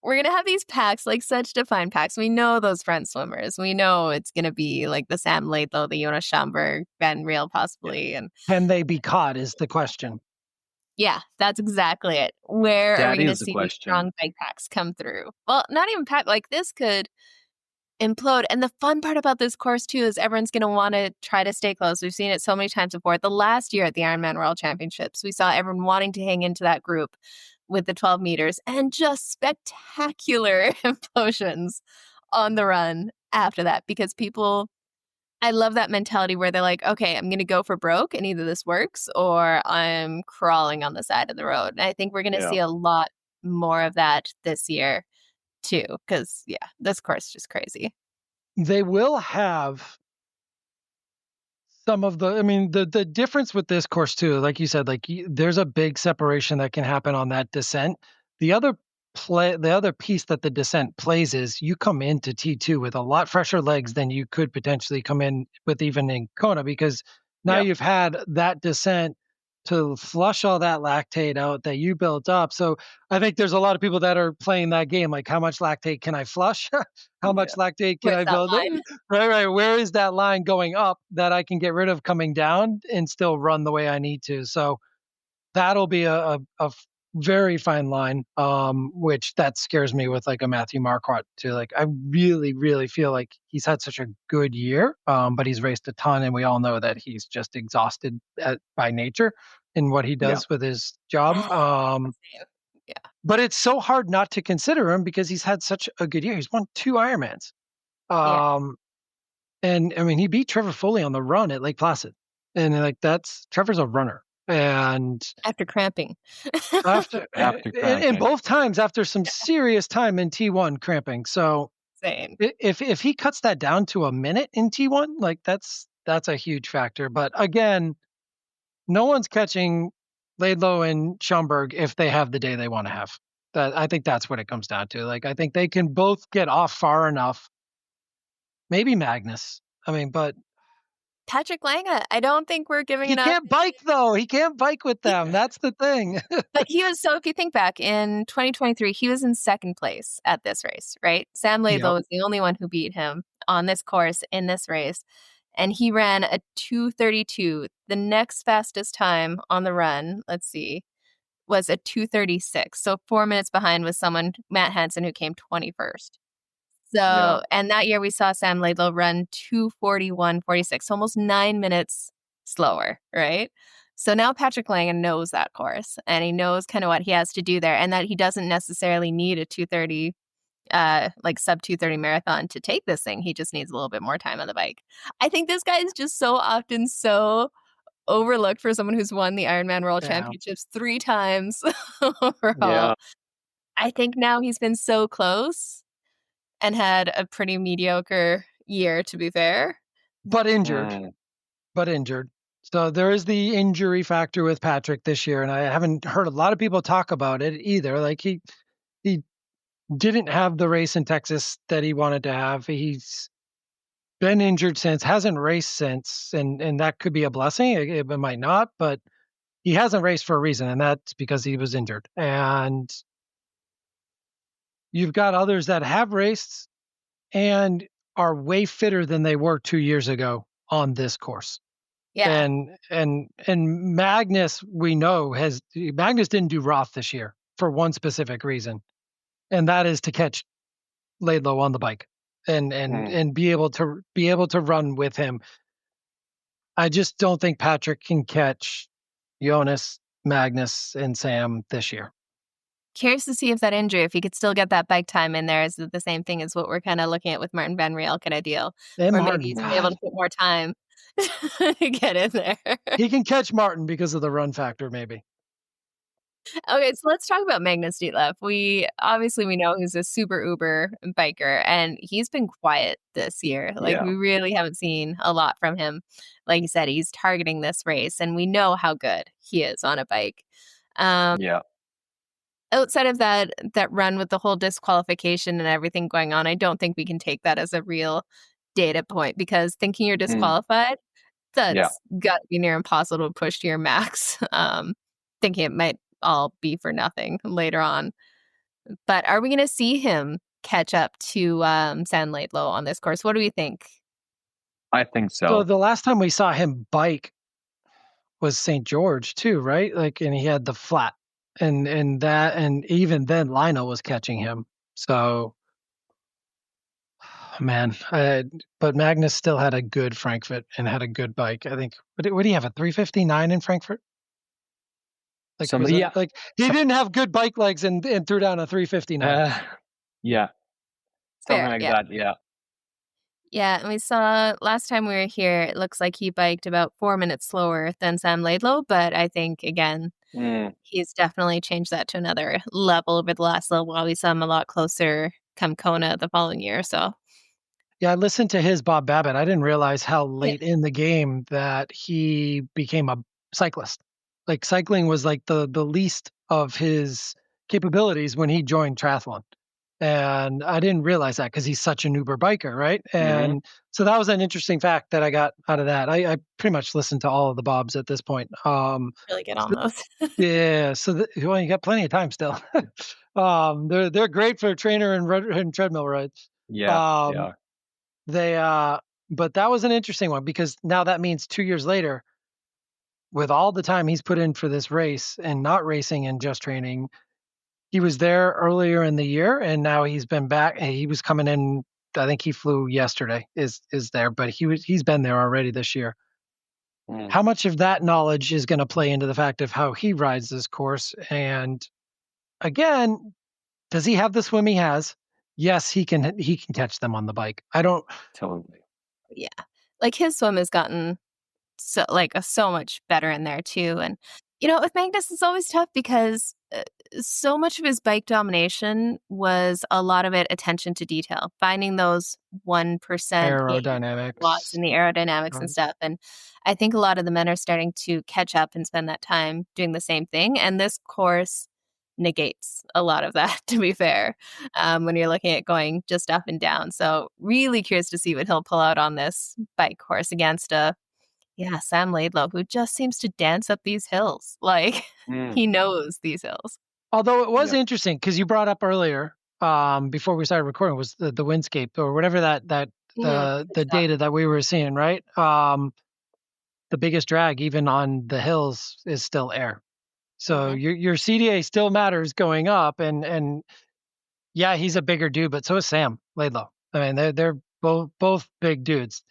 We're going to have these packs, like such defined packs. We know those front swimmers. We know it's going to be like the Sam Laidlow, the Jonas Schomburg, Ben Riel possibly. And can they be caught is the question. Yeah, that's exactly it. Where are we going to see these strong bike packs come through? Well, not even pack. Like this could implode. And the fun part about this course too is everyone's going to want to try to stay close. We've seen it so many times before. The last year at the Ironman World Championships, we saw everyone wanting to hang into that group with the 12 meters and just spectacular implosions on the run after that because I love that mentality where they're like, okay, I'm going to go for broke and either this works or I'm crawling on the side of the road. And I think we're going to see a lot more of that this year too because, this course is just crazy. They will have some of the difference with this course too, like you said, like there's a big separation that can happen on that descent. The other piece that the descent plays is you come into T2 with a lot fresher legs than you could potentially come in with even in Kona because now you've had that descent to flush all that lactate out that you built up. So I think there's a lot of people that are playing that game, like how much lactate can I flush? How much lactate can I build? Right. Where is that line going up that I can get rid of coming down and still run the way I need to? So that'll be a very fine line, which that scares me with like a Matthew Marquardt too. Like I really, really feel like he's had such a good year, but he's raced a ton and we all know that he's just exhausted by nature in what he does with his job. But it's so hard not to consider him because he's had such a good year. He's won 2 Ironmans. And I mean, he beat Trevor Foley on the run at Lake Placid. And like Trevor's a runner. And after cramping, and both times after some serious time in T1 cramping. So same. If he cuts that down to a minute in T1, like that's a huge factor. But again, no one's catching Laidlow and Schomburg if they have the day they want to have. I think that's what it comes down to. Like I think they can both get off far enough. Maybe Magnus. But Patrick Lange, I don't think we're giving enough. He can't bike, though. He can't bike with them. That's the thing. But if you think back, in 2023, he was in second place at this race, right? Sam Laidlow was the only one who beat him on this course in this race. And he ran a 2:32. The next fastest time on the run, let's see, was a 2:36. So 4 minutes behind was Matt Hansen, who came 21st. So, and that year we saw Sam Laidlow run 2:41.46, almost 9 minutes slower, right? So now Patrick Lange knows that course and he knows kind of what he has to do there and that he doesn't necessarily need a 2:30, like sub 2:30 marathon to take this thing. He just needs a little bit more time on the bike. I think this guy is just so often so overlooked for someone who's won the Ironman World Championships 3 times overall. I think now he's been so close and had a pretty mediocre year, to be fair. But injured. So there is the injury factor with Patrick this year, and I haven't heard a lot of people talk about it either. Like he didn't have the race in Texas that he wanted to have. He's been injured since, hasn't raced since, and that could be a blessing. It might not, but he hasn't raced for a reason, and that's because he was injured. And you've got others that have raced and are way fitter than they were 2 years ago on this course. Yeah. And Magnus, we know, Magnus didn't do Roth this year for one specific reason, and that is to catch Laidlow on the bike and be able to run with him. I just don't think Patrick can catch Jonas, Magnus, and Sam this year. Curious to see if that injury, if he could still get that bike time in there, is it the same thing as what we're kind of looking at with Martin Van Riel kind of deal? And Or Martin, maybe he's able to put more time to get in there. He can catch Martin because of the run factor, maybe. Okay, so let's talk about Magnus Ditlev. We know he's a super uber biker, and he's been quiet this year. Like, we really haven't seen a lot from him. Like you said, he's targeting this race, and we know how good he is on a bike. Outside of that run with the whole disqualification and everything going on, I don't think we can take that as a real data point, because thinking you're disqualified, that's got to be near impossible to push to your max. Thinking it might all be for nothing later on. But are we going to see him catch up to Sam Laidlow on this course? What do we think? I think so. So the last time we saw him bike was St. George too, right? Like, and he had the flat, and even then Lionel was catching him. So, man, but Magnus still had a good Frankfurt and had a good bike. I think. What do you have, a 359 in Frankfurt? Like, he didn't have good bike legs and threw down a 359. Something like that. Yeah, and we saw last time we were here, it looks like he biked about 4 minutes slower than Sam Laidlow, but I think, again, he's definitely changed that to another level over the last little while. We saw him a lot closer come Kona the following year, so. Yeah, I listened to his Bob Babbitt. I didn't realize how late in the game that he became a cyclist. Like, cycling was like the least of his capabilities when he joined triathlon. And I didn't realize that because he's such an Uber biker, right? And so that was an interesting fact that I got out of that. I pretty much listened to all of the Bobs at this point. Really get on those. Yeah, so you got plenty of time still. They're great for trainer and treadmill rides. But that was an interesting one, because now that means 2 years later, with all the time he's put in for this race and not racing and just training, he was there earlier in the year, and now he's been back. He was coming in, I think he flew yesterday, is there, but he's been there already this year. How much of that knowledge is going to play into the fact of how he rides this course? And again, does he have the swim he has? Yes, he can catch them on the bike. I don't totally. Yeah. Like, his swim has gotten so much better in there too. And with Magnus, it's always tough because so much of his bike domination was a lot of it attention to detail, finding those 1% aerodynamics flaws in the aerodynamics and stuff. And I think a lot of the men are starting to catch up and spend that time doing the same thing. And this course negates a lot of that, to be fair, when you're looking at going just up and down. So really curious to see what he'll pull out on this bike course against Sam Laidlow, who just seems to dance up these hills. Like, he knows these hills. Although it was interesting, because you brought up earlier, before we started recording, was the windscape or whatever the data that we were seeing, right? The biggest drag, even on the hills, is still air. So your CDA still matters going up, and he's a bigger dude, but so is Sam Laidlow. I mean, they're both big dudes.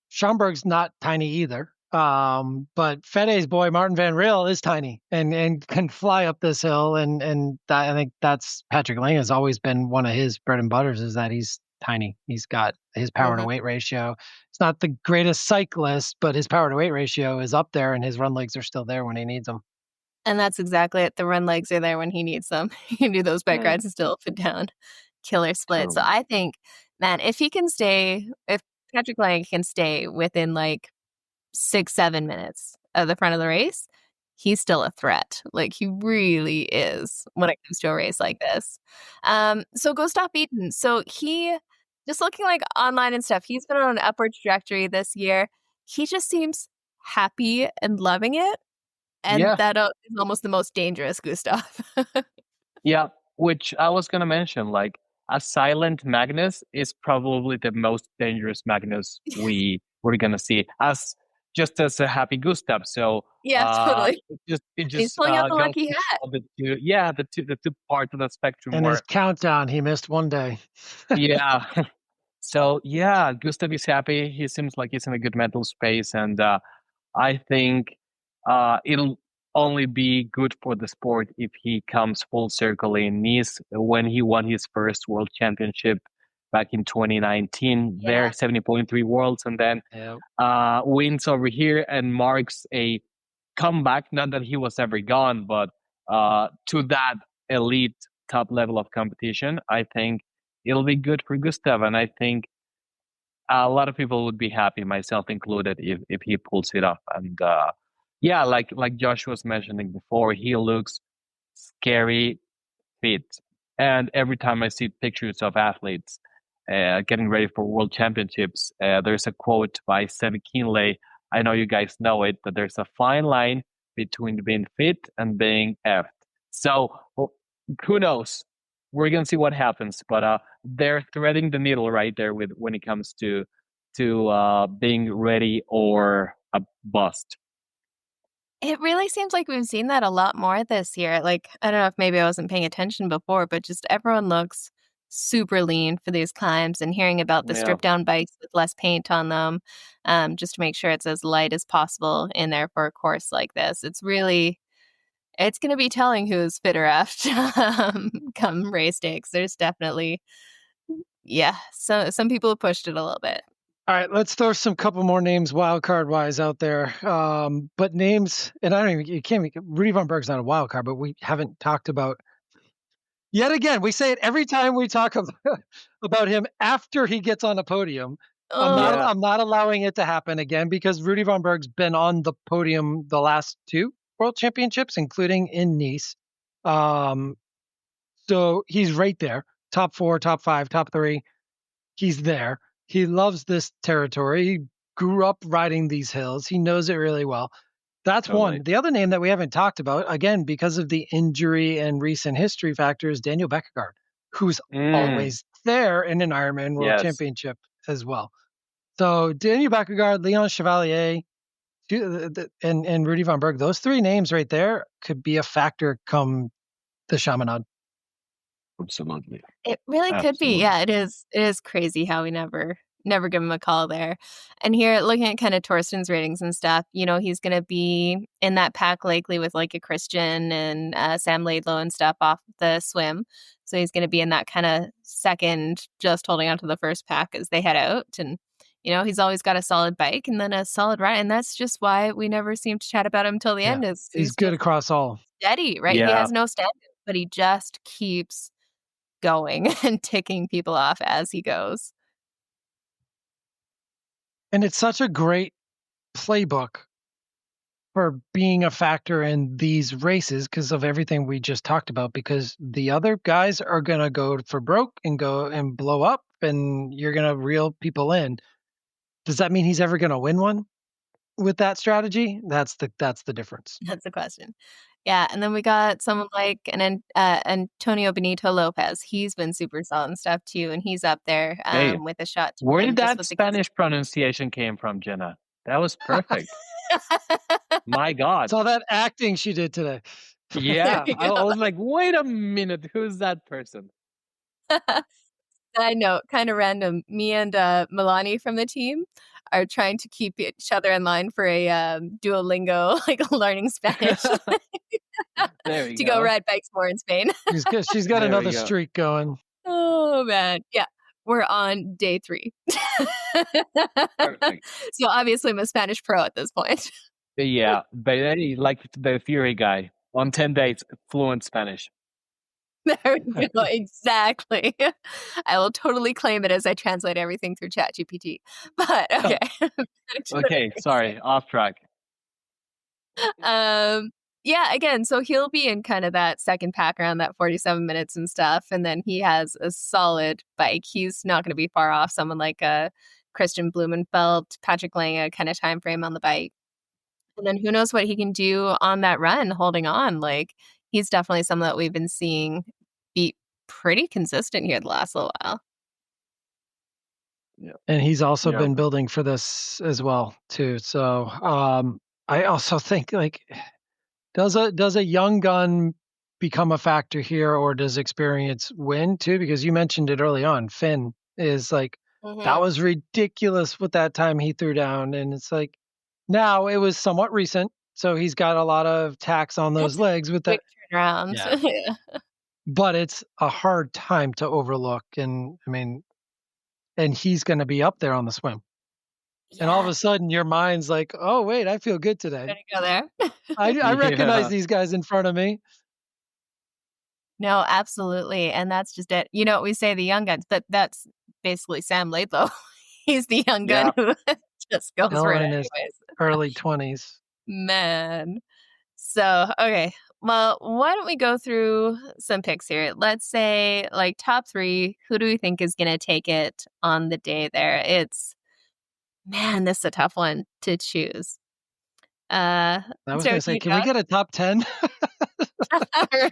Schomburg's not tiny either. But Fede's boy, Martin Van Riel, is tiny and can fly up this hill. And I think that's Patrick Lange has always been one of his bread and butters, is that he's tiny. He's got his power to weight ratio. He's not the greatest cyclist, but his power to weight ratio is up there, and his run legs are still there when he needs them. And that's exactly it. The run legs are there when he needs them. He can do those bike rides and still up and down. Killer split. True. So I think, man, if Patrick Lange can stay within 6-7 minutes of the front of the race, he's still a threat. Like, he really is when it comes to a race like this. So Gustav Iden. So he, just looking online and stuff, he's been on an upward trajectory this year. He just seems happy and loving it. And that is almost the most dangerous Gustav. Which I was going to mention, a silent Magnus is probably the most dangerous Magnus we're gonna see. As a happy Gustav. So Yeah, totally. it He's just pulling out the goes lucky to hat. show the two parts of the spectrum And his where countdown, he missed one day. yeah. So yeah, Gustav is happy. He seems like he's in a good mental space, and I think it'll only be good for the sport if he comes full circle in Nice when he won his first World Championship back in 2019. Yeah. There, 70.3 worlds, and then Yep. wins over here and marks a comeback. Not that he was ever gone, but to that elite top level of competition, I think it'll be good for Gustav, and I think a lot of people would be happy, myself included, if he pulls it off. And yeah, like Josh was mentioning before, he looks scary fit. And every time I see pictures of athletes getting ready for world championships, there's a quote by Sevi Kinley. I know you guys know it, but there's a fine line between being fit and being effed. So who knows? We're gonna see what happens, but they're threading the needle right there with when it comes to being ready or a bust. It really seems like we've seen that a lot more this year. Like, I don't know if maybe I wasn't paying attention before, but just everyone looks super lean for these climbs, and hearing about the Yeah. stripped down bikes with less paint on them, just to make sure it's as light as possible in there for a course like this. It's going to be telling who's fit or effed come race day. 'Cause there's definitely, so some people have pushed it a little bit. All right, let's throw some couple more names wild card wise out there. But names, and I don't even, you can't, Rudy Von Berg's not a wild card, but we haven't talked about yet again. We say it every time we talk about him after he gets on a podium. I'm not allowing it to happen again because Rudy Von Berg's been on the podium the last two World Championships, including in Nice. So he's right there, top 4, top 5, top 3. He's there. He loves this territory. He grew up riding these hills. He knows it really well. That's Totally. one. The other name that we haven't talked about, again, because of the injury and recent history factors, Daniel Bekkegaard, who's always there in an Ironman World Championship as well. So Daniel Bekkegaard, Leon Chevalier, and Rudy Von Berg, those three names right there could be a factor come the Chaminade. Absolutely. It really could be. Yeah, it is. It is crazy how we never give him a call there. And here, looking at kind of Torsten's ratings and stuff, he's going to be in that pack likely with like a Christian and Sam Laidlow and stuff off the swim. So he's going to be in that kind of second, just holding on to the first pack as they head out. And he's always got a solid bike and then a solid ride, and that's just why we never seem to chat about him till the end. Is he's good across all. Steady, right? Yeah. He has no standard, but he just keeps going and ticking people off as he goes. And it's such a great playbook for being a factor in these races because of everything we just talked about, because the other guys are going to go for broke and go and blow up, and you're going to reel people in. Does that mean he's ever going to win one with that strategy? That's the difference. That's the question. Yeah, and then we got someone like Antonio Benito Lopez. He's been super solid and stuff too, and he's up there with a shot. Where did that Spanish pronunciation came from, Jenna? That was perfect. My God. Saw that acting she did today. Yeah, I was like, wait a minute, who's that person? I know, kind of random. Me and Milani from the team are trying to keep each other in line for a Duolingo, like learning Spanish. There you to go ride bikes more in Spain. She's got another streak going. Oh man, yeah, we're on day 3. Perfect. So obviously I'm a Spanish pro at this point. Yeah, but like the Fury guy, on 10 days, fluent Spanish. There we go. Exactly. I will totally claim it as I translate everything through ChatGPT. But okay. Okay, sorry, off track. Yeah, again, so he'll be in kind of that second pack around that 47 minutes and stuff, and then he has a solid bike. He's not going to be far off someone like Christian Blumenfeld, Patrick Lange kind of time frame on the bike. And then who knows what he can do on that run, holding on. Like, he's definitely someone that we've been seeing beat pretty consistent here the last little while. Yeah. And he's also Yeah. been building for this as well too. So I also think like does a young gun become a factor here, or does experience win too? Because you mentioned it early on. Finn is like that was ridiculous with that time he threw down, and it's like now it was somewhat recent, so he's got a lot of tax on those That's a legs with that. quick turnaround. Yeah. Yeah. But it's a hard time to overlook, and I mean, and he's going to be up there on the swim. And all of a sudden, your mind's like, "Oh wait, I feel good today. Gonna go there. I recognize Yeah. these guys in front of me." No, absolutely. And that's just it. You know what we say, the young guns, but that's basically Sam Laidlow. He's the young gun who just goes Still for it in his anyways. early 20s. Man. So, okay. Well, why don't we go through some picks here? Let's say like top 3, who do we think is going to take it on the day there? Man, this is a tough one to choose. I was so going to say, you can we get a top 10?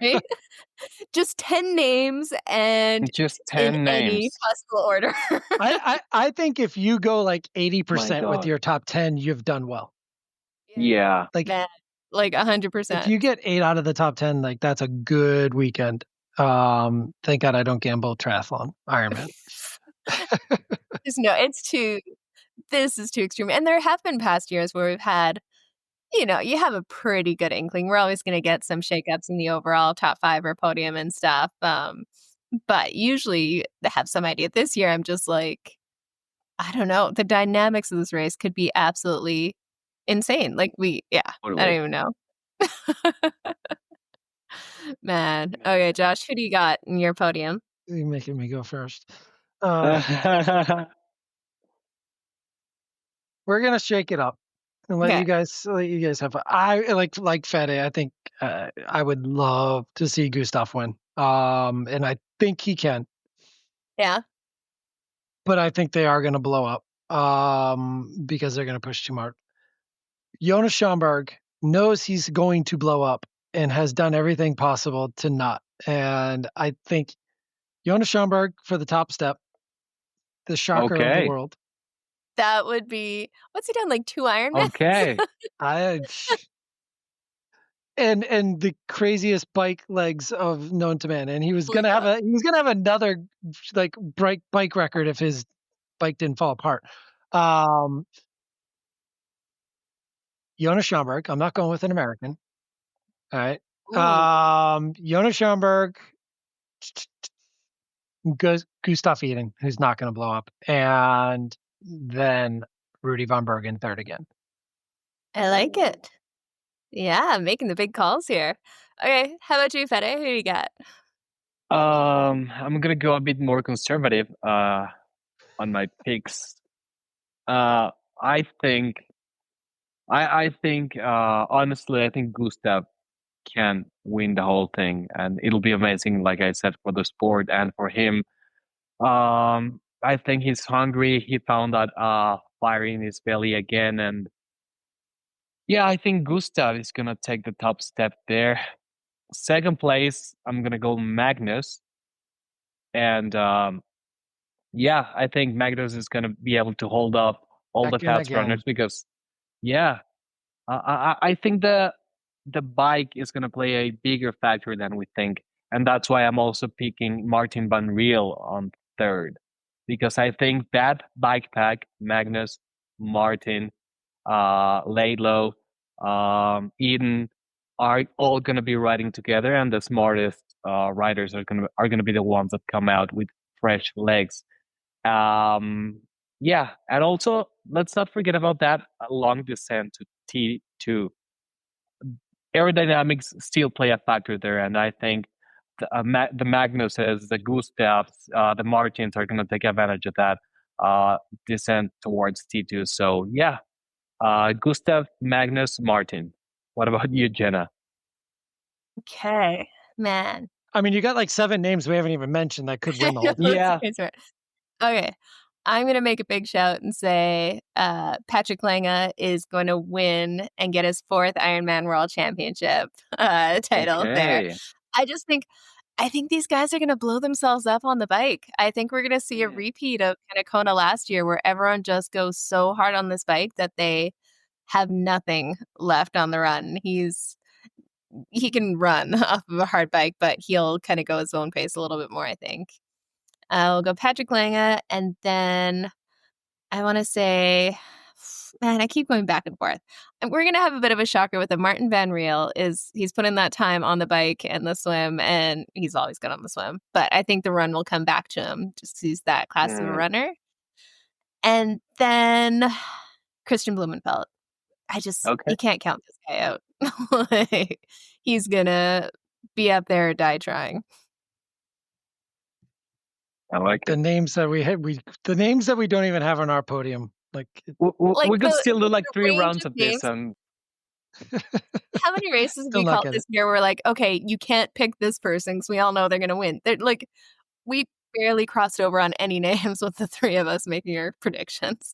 right? Just 10 names and Just in 10 any names. possible order. I think if you go like 80% with God. your top 10, you've done well. Yeah. Like Man, like 100%. if you get 8 out of the top 10, like that's a good weekend. Thank God I don't gamble triathlon, Ironman. No, this is too extreme. And there have been past years where we've had, you have a pretty good inkling. We're always going to get some shakeups in the overall top 5 or podium and stuff. But usually you have some idea. This year, I'm just like, I don't know. The dynamics of this race could be absolutely insane. Like I don't even know. Man. Okay, Josh, who do you got in your podium? You're making me go first. We're gonna shake it up and let you guys have fun. I like Fede. I think I would love to see Gustav win. And I think he can. Yeah. But I think they are gonna blow up. Because they're gonna push too hard. Jonas Schomburg knows he's going to blow up and has done everything possible to not. And I think Jonas Schomburg for the top step, the shocker of the world. That would be, what's he done, like 2 Ironmans? Okay. And the craziest bike legs of known to man. And he was gonna have another like bike record if his bike didn't fall apart. Jonas Schomburg. I'm not going with an American. All right. Jonas Schomburg, Gustav Iden, who's not going to blow up, and then Rudy Von Berg in third again. I like it. Yeah, making the big calls here. Okay, how about you, Fede? Who do you got? I'm gonna go a bit more conservative on my picks. I think honestly, I think Gustav can win the whole thing, and it'll be amazing, like I said, for the sport and for him. I think he's hungry. He found that fire in his belly again, and yeah, I think Gustav is gonna take the top step there. Second place, I'm gonna go Magnus, and yeah, I think Magnus is gonna be able to hold up all the fast runners because, yeah, I think the bike is gonna play a bigger factor than we think, and that's why I'm also picking Martin van Riel on third, because I think that bike pack, Magnus, Martin, Laidlow, Eden, are all going to be riding together, and the smartest riders are going to be the ones that come out with fresh legs. Yeah, and also let's not forget about that long descent to T2. Aerodynamics still play a factor there, and I think the Magnuses, the Gustavs, the Martins are going to take advantage of that descent towards T2. So yeah, Gustav, Magnus, Martin. What about you, Jenna? Okay, man. I mean, you got like 7 names we haven't even mentioned that could win the whole thing. Yeah. Okay, I'm going to make a big shout and say Patrick Lange is going to win and get his 4th Ironman World Championship title there. I just think I think these guys are going to blow themselves up on the bike. I think we're going to see a repeat of kind of Kona last year where everyone just goes so hard on this bike that they have nothing left on the run. He can run off of a hard bike, but he'll kind of go his own pace a little bit more, I think. I'll go Patrick Lange, and then I want to say, man, I keep going back and forth. And we're going to have a bit of a shocker with him. Martin Van Riel he's put in that time on the bike and the swim, and he's always good on the swim. But I think the run will come back to him, just he's that class of a runner. And then Christian Blumenfeld. You can't count this guy out. Like, he's going to be up there or die trying. I like the names that we have. The names that we don't even have on our podium. Like we could still do like 3 rounds of this. How many races have we called this year? We're like, okay, you can't pick this person because we all know they're going to win. They're like, we barely crossed over on any names with the 3 of us making our predictions.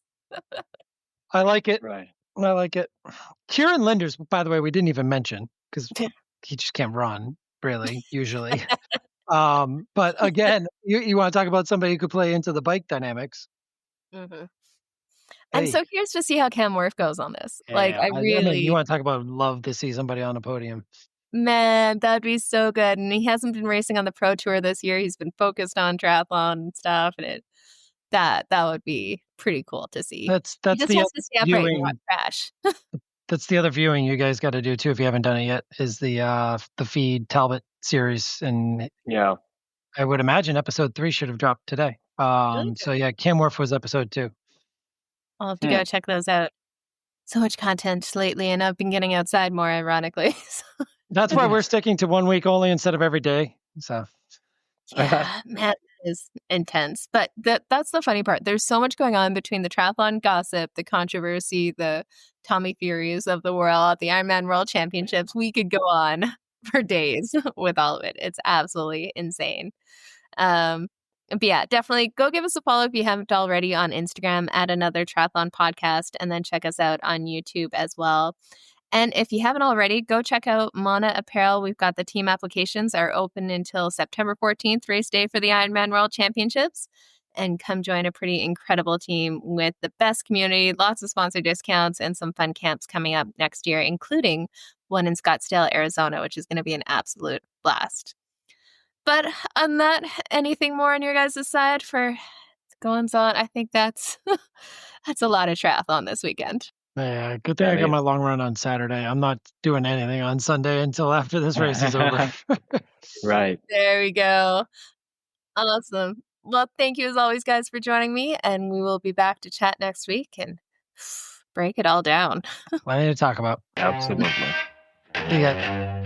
I like it. Right. I like it. Kieran Linders, by the way, we didn't even mention because he just can't run, really, usually. But again, you want to talk about somebody who could play into the bike dynamics. Mm-hmm. I'm so curious to see how Cam Wurf goes on this. I mean, you want to talk about love to see somebody on the podium. Man, that'd be so good. And he hasn't been racing on the Pro Tour this year. He's been focused on triathlon and stuff, and that would be pretty cool to see. That's he just has to stay upright and not crash. That's the other viewing you guys got to do too if you haven't done it yet. Is the Feed Talbot series, and I would imagine episode 3 should have dropped today. So yeah, Cam Wurf was episode 2. I'll have to go check those out. So much content lately, and I've been getting outside more, ironically. That's why we're sticking to 1 week only instead of every day. So yeah, man, it is intense. But that's the funny part. There's so much going on between the triathlon gossip, the controversy, the Tommy Furies of the world, the Ironman World Championships. We could go on for days with all of it. It's absolutely insane. But yeah, definitely go give us a follow if you haven't already on Instagram at Another Triathlon Podcast, and then check us out on YouTube as well. And if you haven't already, go check out Mana Apparel. We've got the team applications are open until September 14th, race day for the Ironman World Championships. And come join a pretty incredible team with the best community, lots of sponsor discounts, and some fun camps coming up next year, including one in Scottsdale, Arizona, which is going to be an absolute blast. But on that, anything more on your guys' side for goings on? I think that's a lot of triathlon this weekend. Yeah, good thing I got my long run on Saturday. I'm not doing anything on Sunday until after this race is over. Right. There we go. Awesome. Well, thank you as always, guys, for joining me, and we will be back to chat next week and break it all down. Plenty to talk about. Absolutely. See ya.